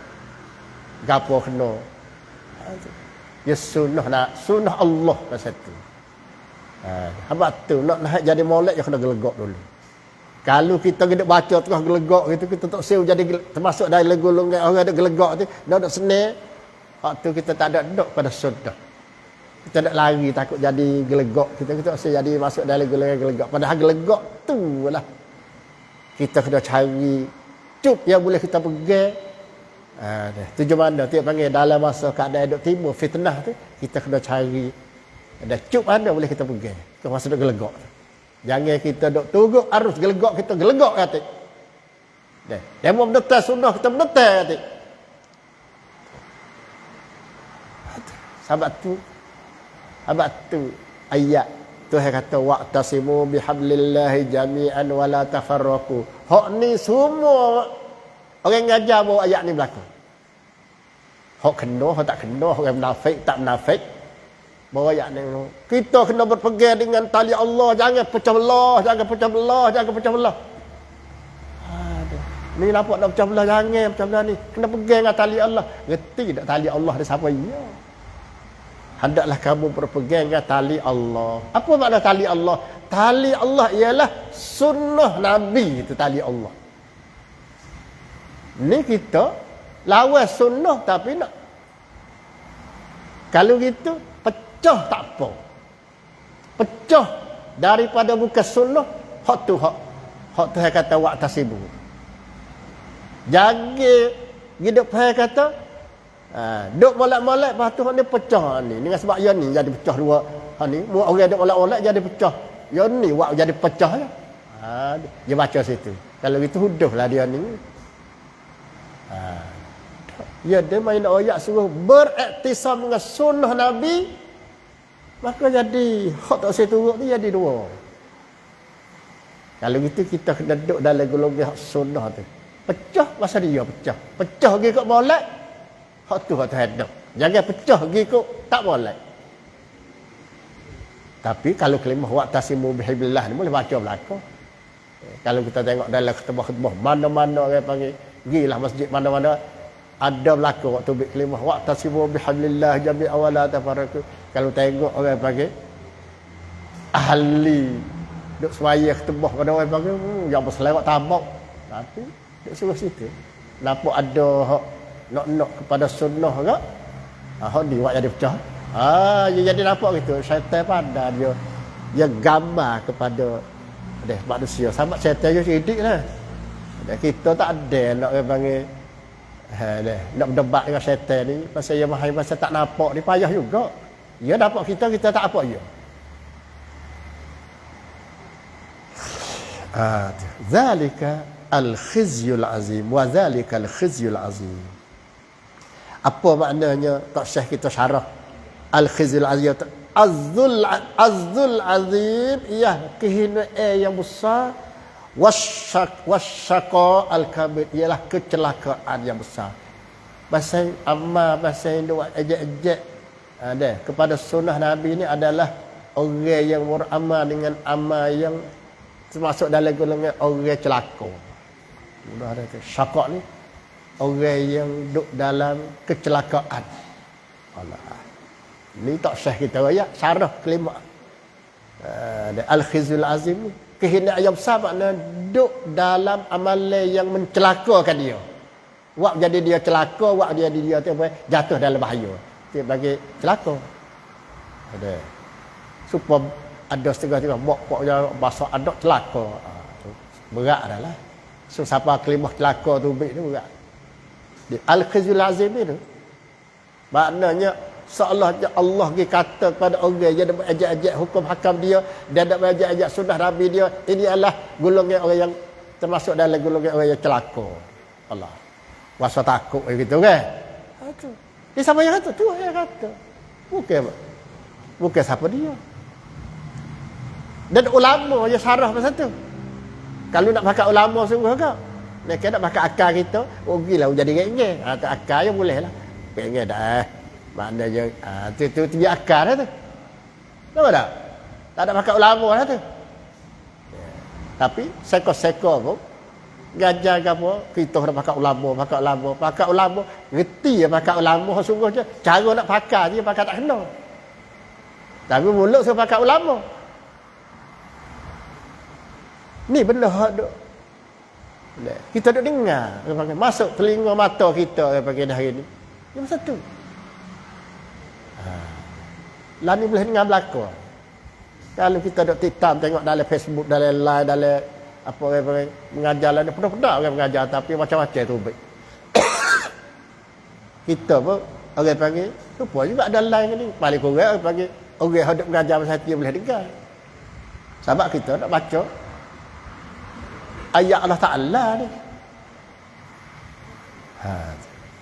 S1: Gapo kena. Ya sunnah Allah kan satu. Habaq tu nak jadi molek dia kena gelegak dulu. Kalau kita kena baca tengah gelegak gitu kita tak siu jadi termasuk dalam golongan orang ada gelegak tu dak senang. Waktu kita tak ada duduk pada sunnah. Kita tak lari takut jadi gelegak. Kita tak jadi masuk dalam golongan gelegak. Padahal gelegak tu lah. Kita kena cari cup yang boleh kita pegang. Tujuan mana? Tiap panggil dalam masa keadaan duduk timur fitnah tu. Kita kena cari. Ada cup mana boleh kita pegang. Kita masa duduk gelegak. Jangan kita duduk tunggu arus gelegak. Kita gelegak kata. Dia mau mendetar sunnah. Kita mendetar kata. Sebab tu ayat Tuhan kata wa'tasimu bihablillahi jami'an wa la tafarraqu. Hak ni semua orang ngajar bawa ayat ni berlaku. Hak kena, hak tak kena, orang munafik, tak munafik. Bawa ayat ni. Kita kena berpegang dengan tali Allah, jangan pecah belah, jangan pecah belah, jangan pecah belah. Ni nampak nak pecah belah, jangan pecah belah ni. Kena pegang dengan tali Allah. Reti tak tali Allah ada siapa ia? Hendaklah kamu berpegang dengan tali Allah. Apa makna tali Allah? Tali Allah ialah sunnah Nabi itu tali Allah. Ni kita lawan sunnah tapi nak. Kalau gitu pecah tak apa. Pecah daripada bukan sunnah hak tu hak Tuhan kata wa'tasibu. Jaga hidup Tuhan kata duk molek-molek lepas tu ni pecah ni dengan sebab yang ni jadi pecah Ha ni mu orang ada olak-olak jadi pecah. Ya ni wak jadi pecah ya. Ha dia baca situ. Kalau itu huduflah dia ni. Ha. Ya dia main ayat suruh berektisam dengan sunnah Nabi, maka jadi hak tak saya turut tu jadi dua. Kalau gitu kita kena duduk dalam golongan hak sunnah tu. Pecah masa dia pecah. Pecah pergi kat molek, hak tu hak terhadap. Jangan pecah pergi kat tak molek. Tapi kalau kalimah wa'tasimu bihablillah ni boleh baca belaka. Kalau kita tengok dalam khutbah-khutbah mana-mana orang panggil, pergilah masjid mana-mana ada belaka waktu ambil kalimah wa'tasimu bihablillah jami'an wa la tafarraqu. Kalau tengok orang panggil ahli duk semaya khutbah pada orang panggil yang berselawat tabak. Tapi duk suruh situ. Nampak ada hak nak kepada sunnah ke? Hak ni wak jadi pecah. Dia jadi nampak gitu. Syaitan pandai dia gambar kepada manusia. Sama syaitan dia cerdik lah. Kita tak ada nak orang panggil nak berdebat dengan syaitan ni. Pasal dia mahal pasal tak nampak ni payah juga. Dia nampak kita tak nampak dia. Zalika al-khizyul azim wa zalika al-khizyul azim. Apa maknanya tak syekh kita syarah al-khizyul azim? Azzul azim ia kehinaan yang besar, wasyaqa al-kabir ialah kecelakaan yang besar. Pasal amal pasal duk ejek-ejek ada kepada sunnah Nabi ni adalah orang yang beramal dengan amal yang termasuk dalam golongan orang celaka. Sudah ada syaqa ni orang yang duduk dalam kecelakaan. Allah. Ni tak syekh kita ayat syarah kalimah. Al-khizyul azim ni kehinaan yang besar makna duduk dalam amalan yang mencelakakan dia. Wak jadi dia celaka, wak jadi dia jatuh dalam bahaya. Dia bagi celaka. Ada. Supaya ada setengah-setengah mok yang bahasa ada celaka. Berat dah lah. So siapa kalimah celaka tu baik tu berat. Al-khizyul azim ni maknanya seolah Allah pergi kata kepada orang yang nak ajak-ajak hukum hakam dia dan nak ajak-ajak sunnah Nabi dia, ini adalah golongan orang yang termasuk dalam golongan orang yang celaka. Allah. Rasa takut gitu kan. Itu. Dia siapa yang kata? Tu yang kata. Bukan siapa dia. Dan ulama yang syarah pasal tu. Kalau nak pakai ulama sungguh kau. Mereka nak pakai akal kita, pergilah jadi geng-geng. Akal yang boleh lah. Geng-geng dah. Maknanya tu dia akal dah tu. Tahu tak? Tak ada pakai ulama dah tu. Tapi seko-seko pun gajar ke apa, kita nak pakai ulama, reti ya pakai ulama sungguh je. Cara nak pakai je pakai tak kena. Tapi mulut saya pakai ulama. Ni benda hak duk. Kita duk dengar, masuk telinga mata kita pagi dah hari ni. Ni pasal tu. Lah ni boleh dengar belaka. Kalau kita duk titam tengok dalam Facebook, dalam live, dalam apa orang mengajar lah, pedah-pedah orang mengajar tapi macam-macam tu baik. Kita pun orang panggil, lupa juga ada live ni. Paling kurang orang panggil, orang hadap mengajar pasal hati boleh dengar. Sebab kita nak baca ayat Allah Ta'ala ni.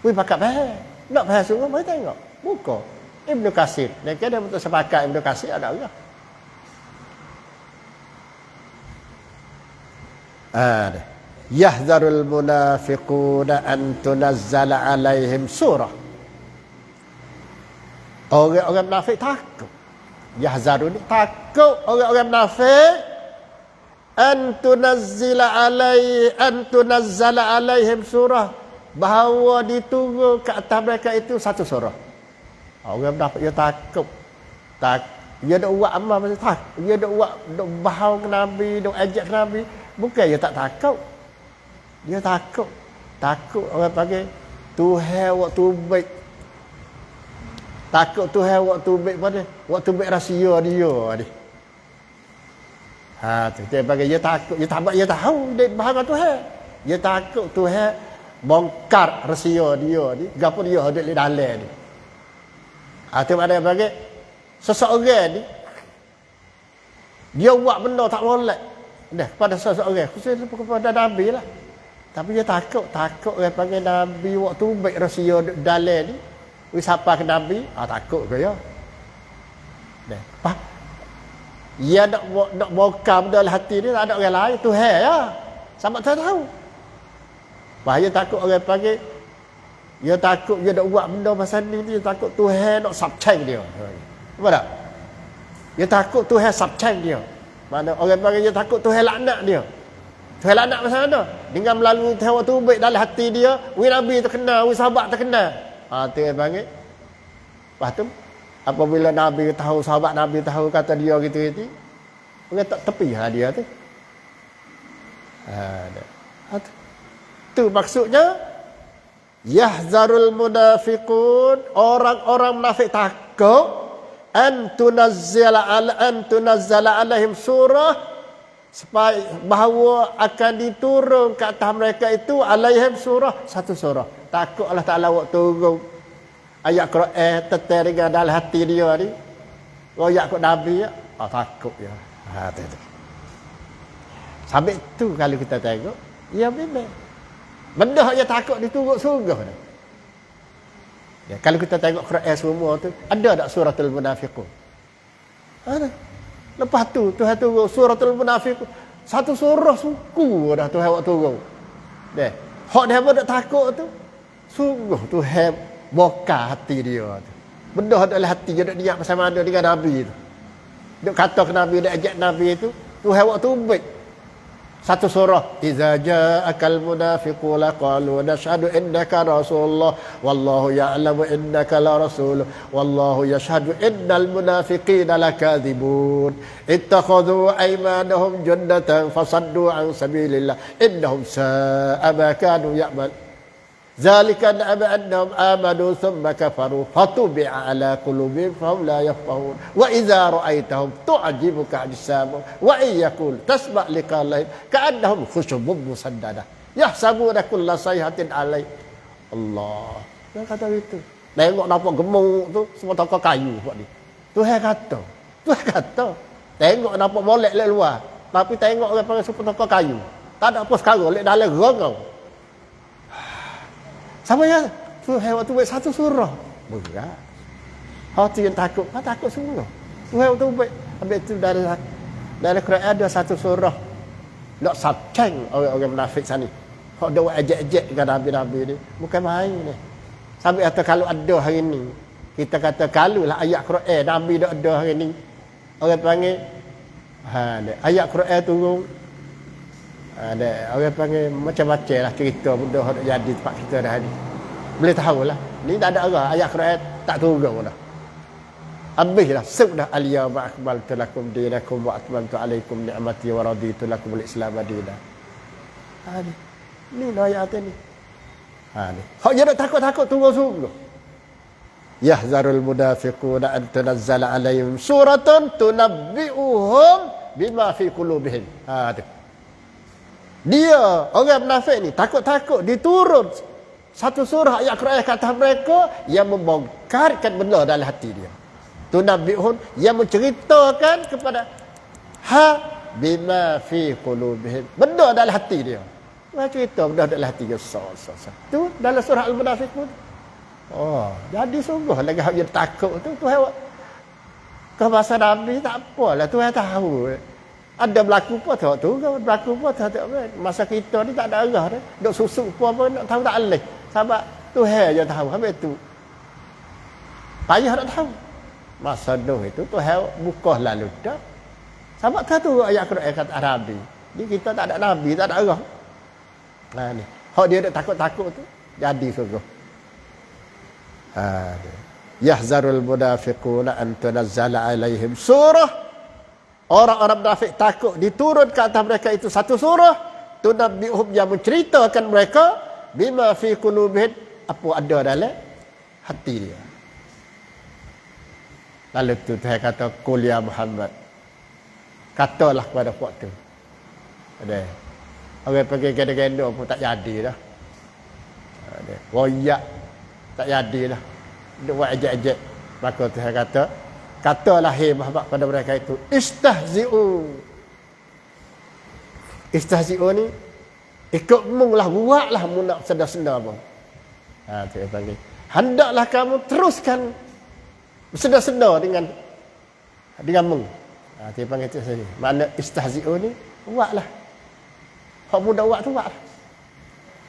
S1: Wih pakat faham. Nak faham sungguh, mari tengok. Buka. Ibn Katsir. Mereka ada betul sepakat Ibn Katsir ada orang. Yahzarul munafiquna an tunazzala alaihim surah. Orang-orang munafik takut. Yahzarun takut orang-orang munafik an tunazzala alaihim surah, bahawa diturun ke atas mereka itu satu surah. Orang munafik dia takut. Dia dak buat amal macam tak. Dia dak buat dak bahau ke Nabi, dak ajak ke Nabi. Bukan dia tak takut. Dia takut. Takut orang panggil Tuhan waktu baik. Takut Tuhan waktu baik pada waktu baik rahsia dia ni. Tu dia panggil dia takut. Dia tahu dia bahang Tuhan. Dia takut Tuhan bongkar rahsia dia ni. Gapo dia ada di dalam ni. Tu ada panggil seseorang ni Dia buat benda tak molek. Dah kepada seseorang, khususnya kepada Nabi lah. Tapi dia takut orang panggil Nabi waktu baik rahsia dalil ni. Wis apa ke Nabi? Takut ke ya. Dah. Apa? Dia nak bongkar benda dalam hati dia, tak ada orang lain, Tuhan ya. Sama tak tahu. Bahaya takut orang panggil. Dia takut dia nak buat benda pasal ni, dia takut Tuhan nak sabcang dia. Apa tak? Dia takut Tuhan sabcang dia. Mana orang panggil dia takut Tuhan laknat dia. Tuhan laknat pasal mana? Dengan melalui Tuhan waktu baik dalam hati dia, wi Nabi terkenal, wi sahabat terkenal. Tu yang panggil. Lepas tu apabila Nabi tahu, sahabat Nabi tahu kata dia gitu-gitu, orang tak tepi dia tu. Tu maksudnya yahzarul munafiqun, orang-orang munafik takut an tunazzala alaihim surah, supaya bahawa akan diturun ke atas mereka itu alaihim surah, satu surah. Takut Allah Taala waktu turun ayat Quran teter dengan dalam hati dia ni, royak kat Nabi ya, takut ya. Tu. Sampai tu kalau kita tengok, ya memang benda yang takut diturut surga dah. Ya, kalau kita tengok Quran semua tu, ada tak suratul munafiqun? Ada. Lepas tu Tuhan turun suratul munafiqun. Satu surah suku dah Tuhan waktu turun. Deh. Hak dia pun tak takut tu. Sungguh Tuhan bokar hati dia tu. Benda dalam hati dia nak diam bersama ada dengan Nabi tu. Dia kata ke Nabi, dia ajak Nabi tu, Tuhan waktu baik. Satu surah, iza ja'akal munafiquna qalu nashhadu innaka rasulullah wallahu ya'lamu innaka la rasul wallahu yashhadu innal munafiqina lakadzibun ittakhadhu aymanahum junnatan fasaddu an sabilillah innahum sa'a ma kanu ya'mal zalika annahum amanu thumma kafaru fatubi'a ala qulubihim fahum la yafqahun wa idza ra'aitahum tu'jibuka ajsamuhum wa in yaqul tasma' liqalihim ka'annahum khushubun musaddadah yahsabuna kulla sayhatin alai. Allah dia kata itu. Tengok nampak gemuk tu semua tokok kayu buat ni. Tuhan kata tengok nampak molek lek luar, tapi tengok orang panggil semua tokok kayu. Tak ada apa sekarang lek dalam gerang. Sama ya, Tuhan waktu buat satu surah. Berat. Hati yang takut, takut sungguh. Tuhan waktu buat, habis itu dari Quran ada satu surah. Nak sabcang orang-orang munafik sana. Hak dia buat ejek-ejek dengan Nabi-Nabi ni. Bukan main ni. Sampai kata kalau ada hari ni, kita kata kalau lah ayat Quran, Nabi dah ada hari ni. Orang panggil, ayat Quran turun. Ada orang panggil macam-macam lah cerita benda yang jadi tempat kita dah ni. Boleh tahu lah. Ni tak ada arah. Ayat Quran tak turun dah. Habislah. Sudah al-yawma akmaltu lakum dinakum wa atmamtu alaikum ni'mati wa raditu lakum al-islam dinan. Ni ayat ni. Ni. Hak dia nak takut-takut turun sungguh. Yahzarul munafiquna an tunazzala alaihim suratun tunabbi'uhum bima fi qulubihim. Tu. Dia orang munafik ni takut-takut diturun satu surah ayat Quran kata mereka yang membongkarkan benda dalam hati dia. Tunabbi'un yang menceritakan kepada bima fi qulubihim, benda dalam hati dia. Dia cerita benda dalam hati dia. Tu dalam surah Al-Munafiqun. Jadi sungguh lagi hak dia takut tu Tuhan ke bahasa Nabi tak apalah, Tuhan tahu. Ada berlaku apa tu kan, berlaku apa tak masa kita ni tak ada arah dah. Dok susuk apa nak tahu tak leh. Sebab Tuhan je tahu habis tu. Payah nak tahu. Masa itu Tuhan buka lalu dah. Sebab tu ayat Quran kata Arabi. Ni kita tak ada nabi, tak ada arah. Ni. Hak dia nak takut-takut tu jadi sungguh. Yahzarul munafiquna an tunazzala alaihim surah. Orang-orang munafik takut diturun ke atas mereka itu satu surah tunabbi'uhum yang menceritakan mereka bima fi qulubihim, apa ada dalam hati dia. Lalu tu Tuhan kata qul ya Muhammad, katalah kepada puak tu. Ada orang pergi ganda-ganda pun tak jadi dah. Ada royak tak jadi dah. Dia buat ejek-ejek. Maka Tuhan kata katalah hei Muhammad pada mereka itu, istahzi'u. Istahzi'u ni ikut munglah, buatlah mu nak sedar-sedar pun. Tu dia panggil. Hendaklah kamu teruskan sedar-sedar dengan mung. Dia panggil tu sini. Makna istahzi'u ni buatlah. Hak mudah buat tu buatlah.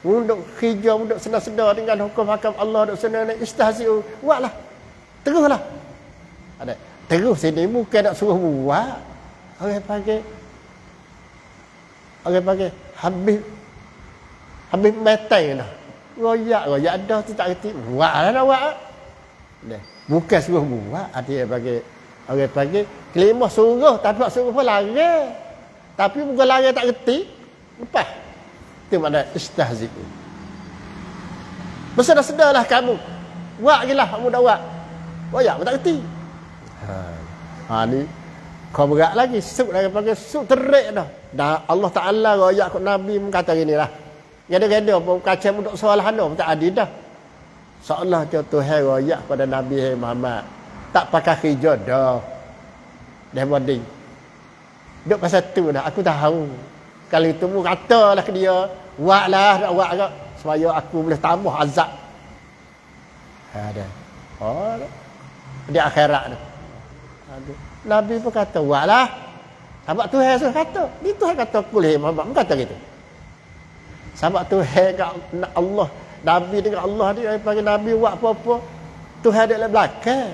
S1: Untuk hijau, untuk sedar-sedar dengan hukum-hakam Allah, untuk sedar istahzi'u, buatlah. Teruslah. Ada. Terus sini bukan nak suruh buat. Orang panggil habis metai dah. Royak dah tu tak reti. Buatlah nak buat. Bukan suruh buat. Dia orang panggil kelimah suruh, tapi tak suruh pun lari. Tapi bukan lari tak reti. Lepas. Itu makna istahzi'u. Bersedar-sedarlah kamu. Buat je lah kamu dah buat. Royak pun tak reti. Ni kau berat lagi. Suk dah panggil suk terik dah. Dah Allah Ta'ala royak kat Nabi kata gini lah. Gada-gada pun kacau untuk soalan pun tak adil dah. Seolah Tuhan royak pada Nabi Muhammad. Tak pakai hijau dah. Dah bonding. Duk pasal tu dah. Aku tahu. Kalau itu mu katalah ke dia. Buatlah nak buat agak. Supaya aku boleh tambah azab. Ada. Di akhirat tu. Nabi pun kata, buatlah. Sebab Tuhan suruh kata. Dia Tuhan kata, kulih Muhammad. Dia kata gitu. Sebab Tuhan kat Allah. Nabi dengan Allah dia panggil Nabi buat apa-apa. Tuhan ada dalam belakang.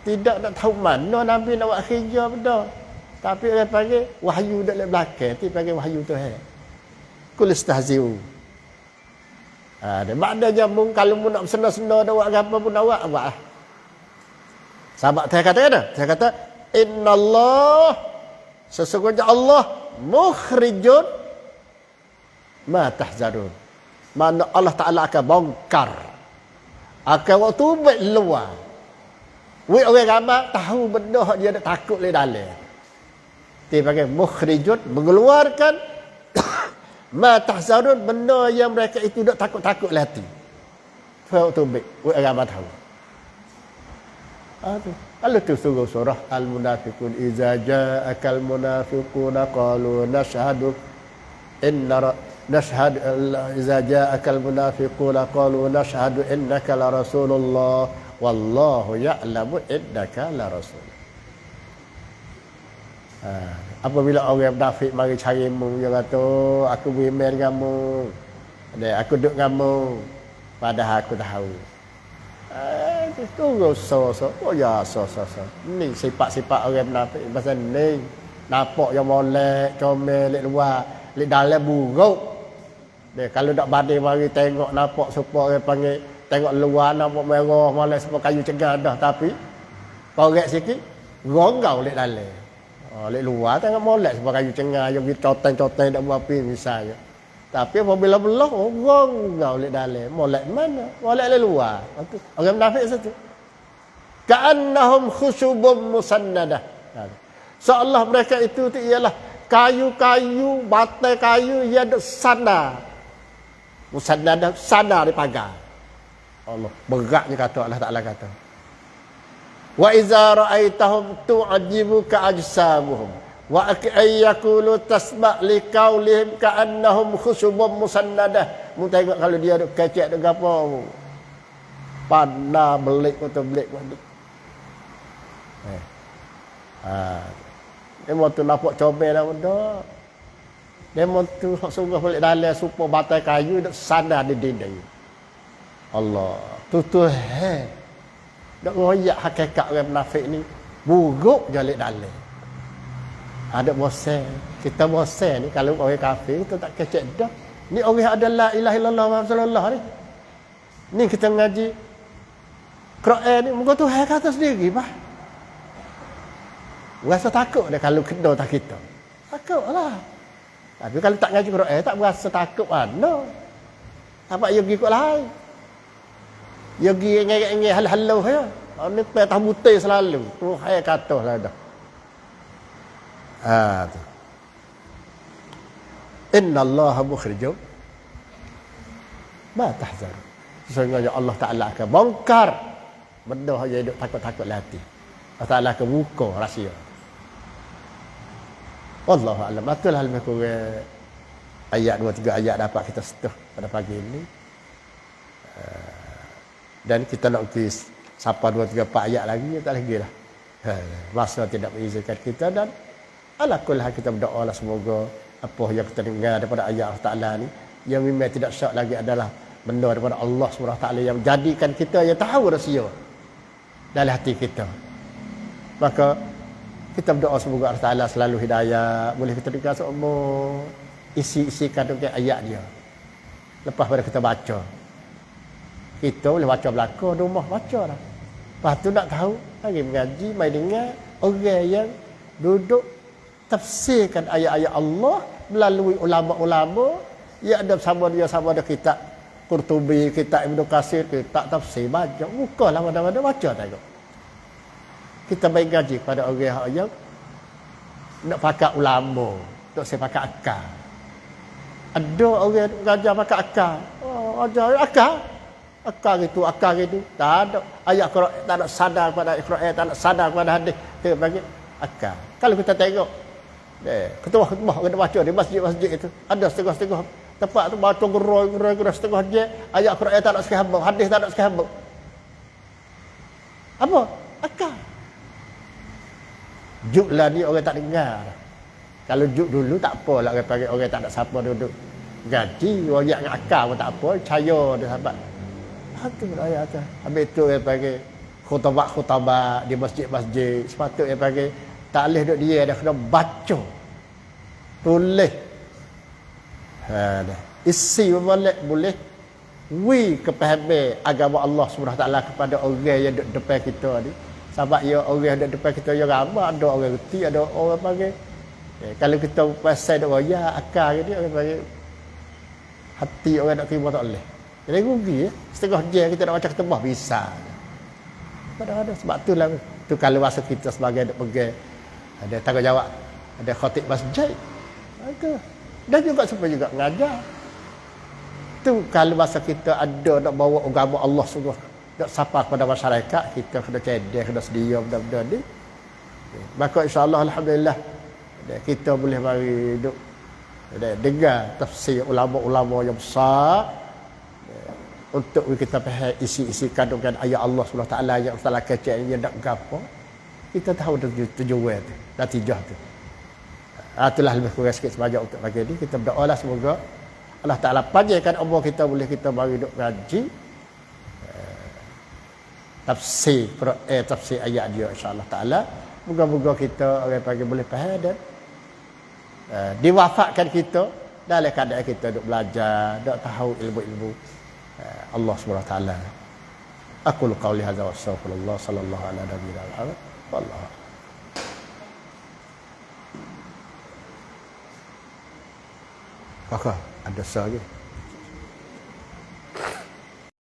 S1: Tidak nak tahu mana Nabi nak buat kerja benda. Tapi orang panggil wahyu dalam belakang. Dia panggil wahyu Tuhan. Kul istahzi'u. Maknanya kalau mu nak senang-senang dah buat apa pun nak buat lah. Sahabat saya kata kan? Saya kata innallah, sesungguhnya Allah mukhrijun ma tahzarun. Mana Allah Ta'ala akan bongkar, akan waktu buat luar. Orang ramai tahu benda dia ada takut le dalam. Dia panggil mukhrijun, mengeluarkan ma tahzarun, benda yang mereka itu dak takut-takut le hati. Waktu buat orang ramai tahu. Kalau tu surah Al-Munafiqun, iza ja'akal munafiquna qalu nashhadu iza ja'akal munafiquna qalu nashhadu innaka la rasulullah wallahu ya'lamu innaka la rasul. Apabila orang munafik mari carimu, dia kata aku beriman denganmu, aku duduk denganmu, padahal aku tahu. Itu so. Ni sifat-sifat orang munafik pasal ni. Nampak yang molek, comel lek luar, lek dalam buruk. Dia kalau tak badai mari tengok nampak supaya orang panggil tengok luar nampak merah, molek semua kayu cegah dah, tapi korek sikit ronggau lek dalam. Lek luar tengok molek semua kayu cengah, yang coteng-coteng dak buat api misalnya. Tapi apabila belah, ronggau lek dalam. Molek mana? Molek lek luar. Orang munafik satu. Ka'annahum khusyubun musannadah. Seolah mereka itu ialah kayu-kayu, batai kayu yang ada sandar. Musannadah, sandar di pagar. Allah, beratnya kata Allah Ta'ala kata. Wa iza ra'aitahum tu'ajibuka ajsamuhum. Wa ayyakulu tasma' liqaulihim ka'annahum khusyubun musannadah. Mu tengok kalau dia duk kecek duk gapo. Pandai belik atau belik balik. Dia mau tu nampak comel dah benda. Dia mau tu sungguh balik dalam supaya batai kayu duk sandar di dinding. Allah, tu dak royak hakikat orang munafik ni. Buruk je lek dalam. Ada bosan. Kita bosan ni kalau orang kafir kita tak kecek dah. Ni orang ada la ilaha illallah Muhammad sallallahu ni. Ni kita ngaji Quran ni muka Tuhan kata sendiri bah. Rasa takut dia kalau kena tak kita. Takutlah. Tapi kalau tak ngaji Quran tak berasa takut mana. Apa dia pergi kot lain. Dia pergi ngek-ngek hal-halau ya. Ni petah butai selalu. Tuhan kata lah dah. Inna Allah mukhrijum ma tahzar. Sesungguhnya Allah Ta'ala akan bongkar Benda yang duk takut-takut lah hati. Allah Ta'ala ke buka rahsia. Wallahu a'lam. Betul hal kurang ayat 2-3 ayat dapat kita sentuh pada pagi ini. Dan kita nak pergi sampai 2-3-4 ayat lagi, tak lagi lah. Masa tidak mengizinkan kita dan ala kulli hal kita berdoa lah semoga apa yang kita dengar daripada ayat Allah Ta'ala ni yang memang tidak syak lagi adalah benda daripada Allah SWT yang jadikan kita yang tahu rahsia dalam hati kita. Maka kita berdoa semoga Allah Ta'ala selalu hidayah. Boleh kita dengar seumur isi kandungan ayat dia. Lepas pada kita baca, kita boleh baca belakang di rumah, baca lah. Lepas tu nak tahu, lagi mengaji, mai dengar orang yang duduk tafsirkan ayat-ayat Allah melalui ulama-ulama yang ada sama ada kitab Qurtubi, kitab Ibnu Katsir, kitab tafsir, baca, bukalah mana-mana baca tengok. Kita baik gaji kepada orang yang nak pakai ulama, nak saya pakai akal. Ada orang ngajar pakai akal. Oh, ajar akal. Akal gitu. Tak ada ayat Quran, tak ada sadar pada Quran, tak ada sadar pada hadis. Kita bagi akal. Kalau kita tengok ketua-ketua orang baca di masjid-masjid itu, ada setengah-setengah tempat tu baca gerai setengah je, ayat Quran tak ada sekali, hadis tak ada sekali. Apa? Akal. Juk lah ni orang tak dengar. Kalau juk dulu tak apa lah orang panggil orang tak ada siapa duduk gaji, royak dengan akal pun tak apa, percaya dia sahabat. Itu ayat tu. Habis tu orang panggil khutbah di masjid-masjid. Sepatutnya panggil tak boleh duduk dia dah kena baca. Tulis. Isi boleh kepahaman agama Allah SWT kepada orang yang duduk depan kita ni. Sebab ya orang yang depan kita yang ramai, ada orang reti, ada orang panggil. Kalau kita pasal duk royak akal ni, orang panggil hati orang nak terima tak boleh. Jadi rugi ya. Setengah jam kita nak baca ketebah bisa. Kadang-kadang sebab tu lah. Tu kalau masa kita sebagai duk pegang ada tanggungjawab, ada khatib masjid. Itu. Dan juga supaya juga mengajar. Tu kalau masa kita ada nak bawa agama Allah sungguh nak sapa kepada masyarakat, kita kena cedek, kena sedia benda-benda ni. Maka insya-Allah alhamdulillah kita boleh mari duk dengar tafsir ulama-ulama yang besar untuk kita faham isi-isi kandungan ayat Allah SWT yang salah kecil yang nak gapo. Kita tahu tujuan tu, natijah tu. Itulah lebih kurang sikit sebanyak untuk pagi ni. Kita berdoalah semoga Allah Ta'ala panjangkan umur kita, boleh kita mari duk ngaji tafsir ayat dia insya-Allah Ta'ala. Moga-moga kita orang panggil boleh faham dan diwafatkan kita dalam keadaan kita duk belajar, duk tahu ilmu-ilmu Allah SWT. Aqulu qawli hadza wa astaghfirullah sallallahu ala nabiyina Muhammad wallahu. Kakak ada sah lagi.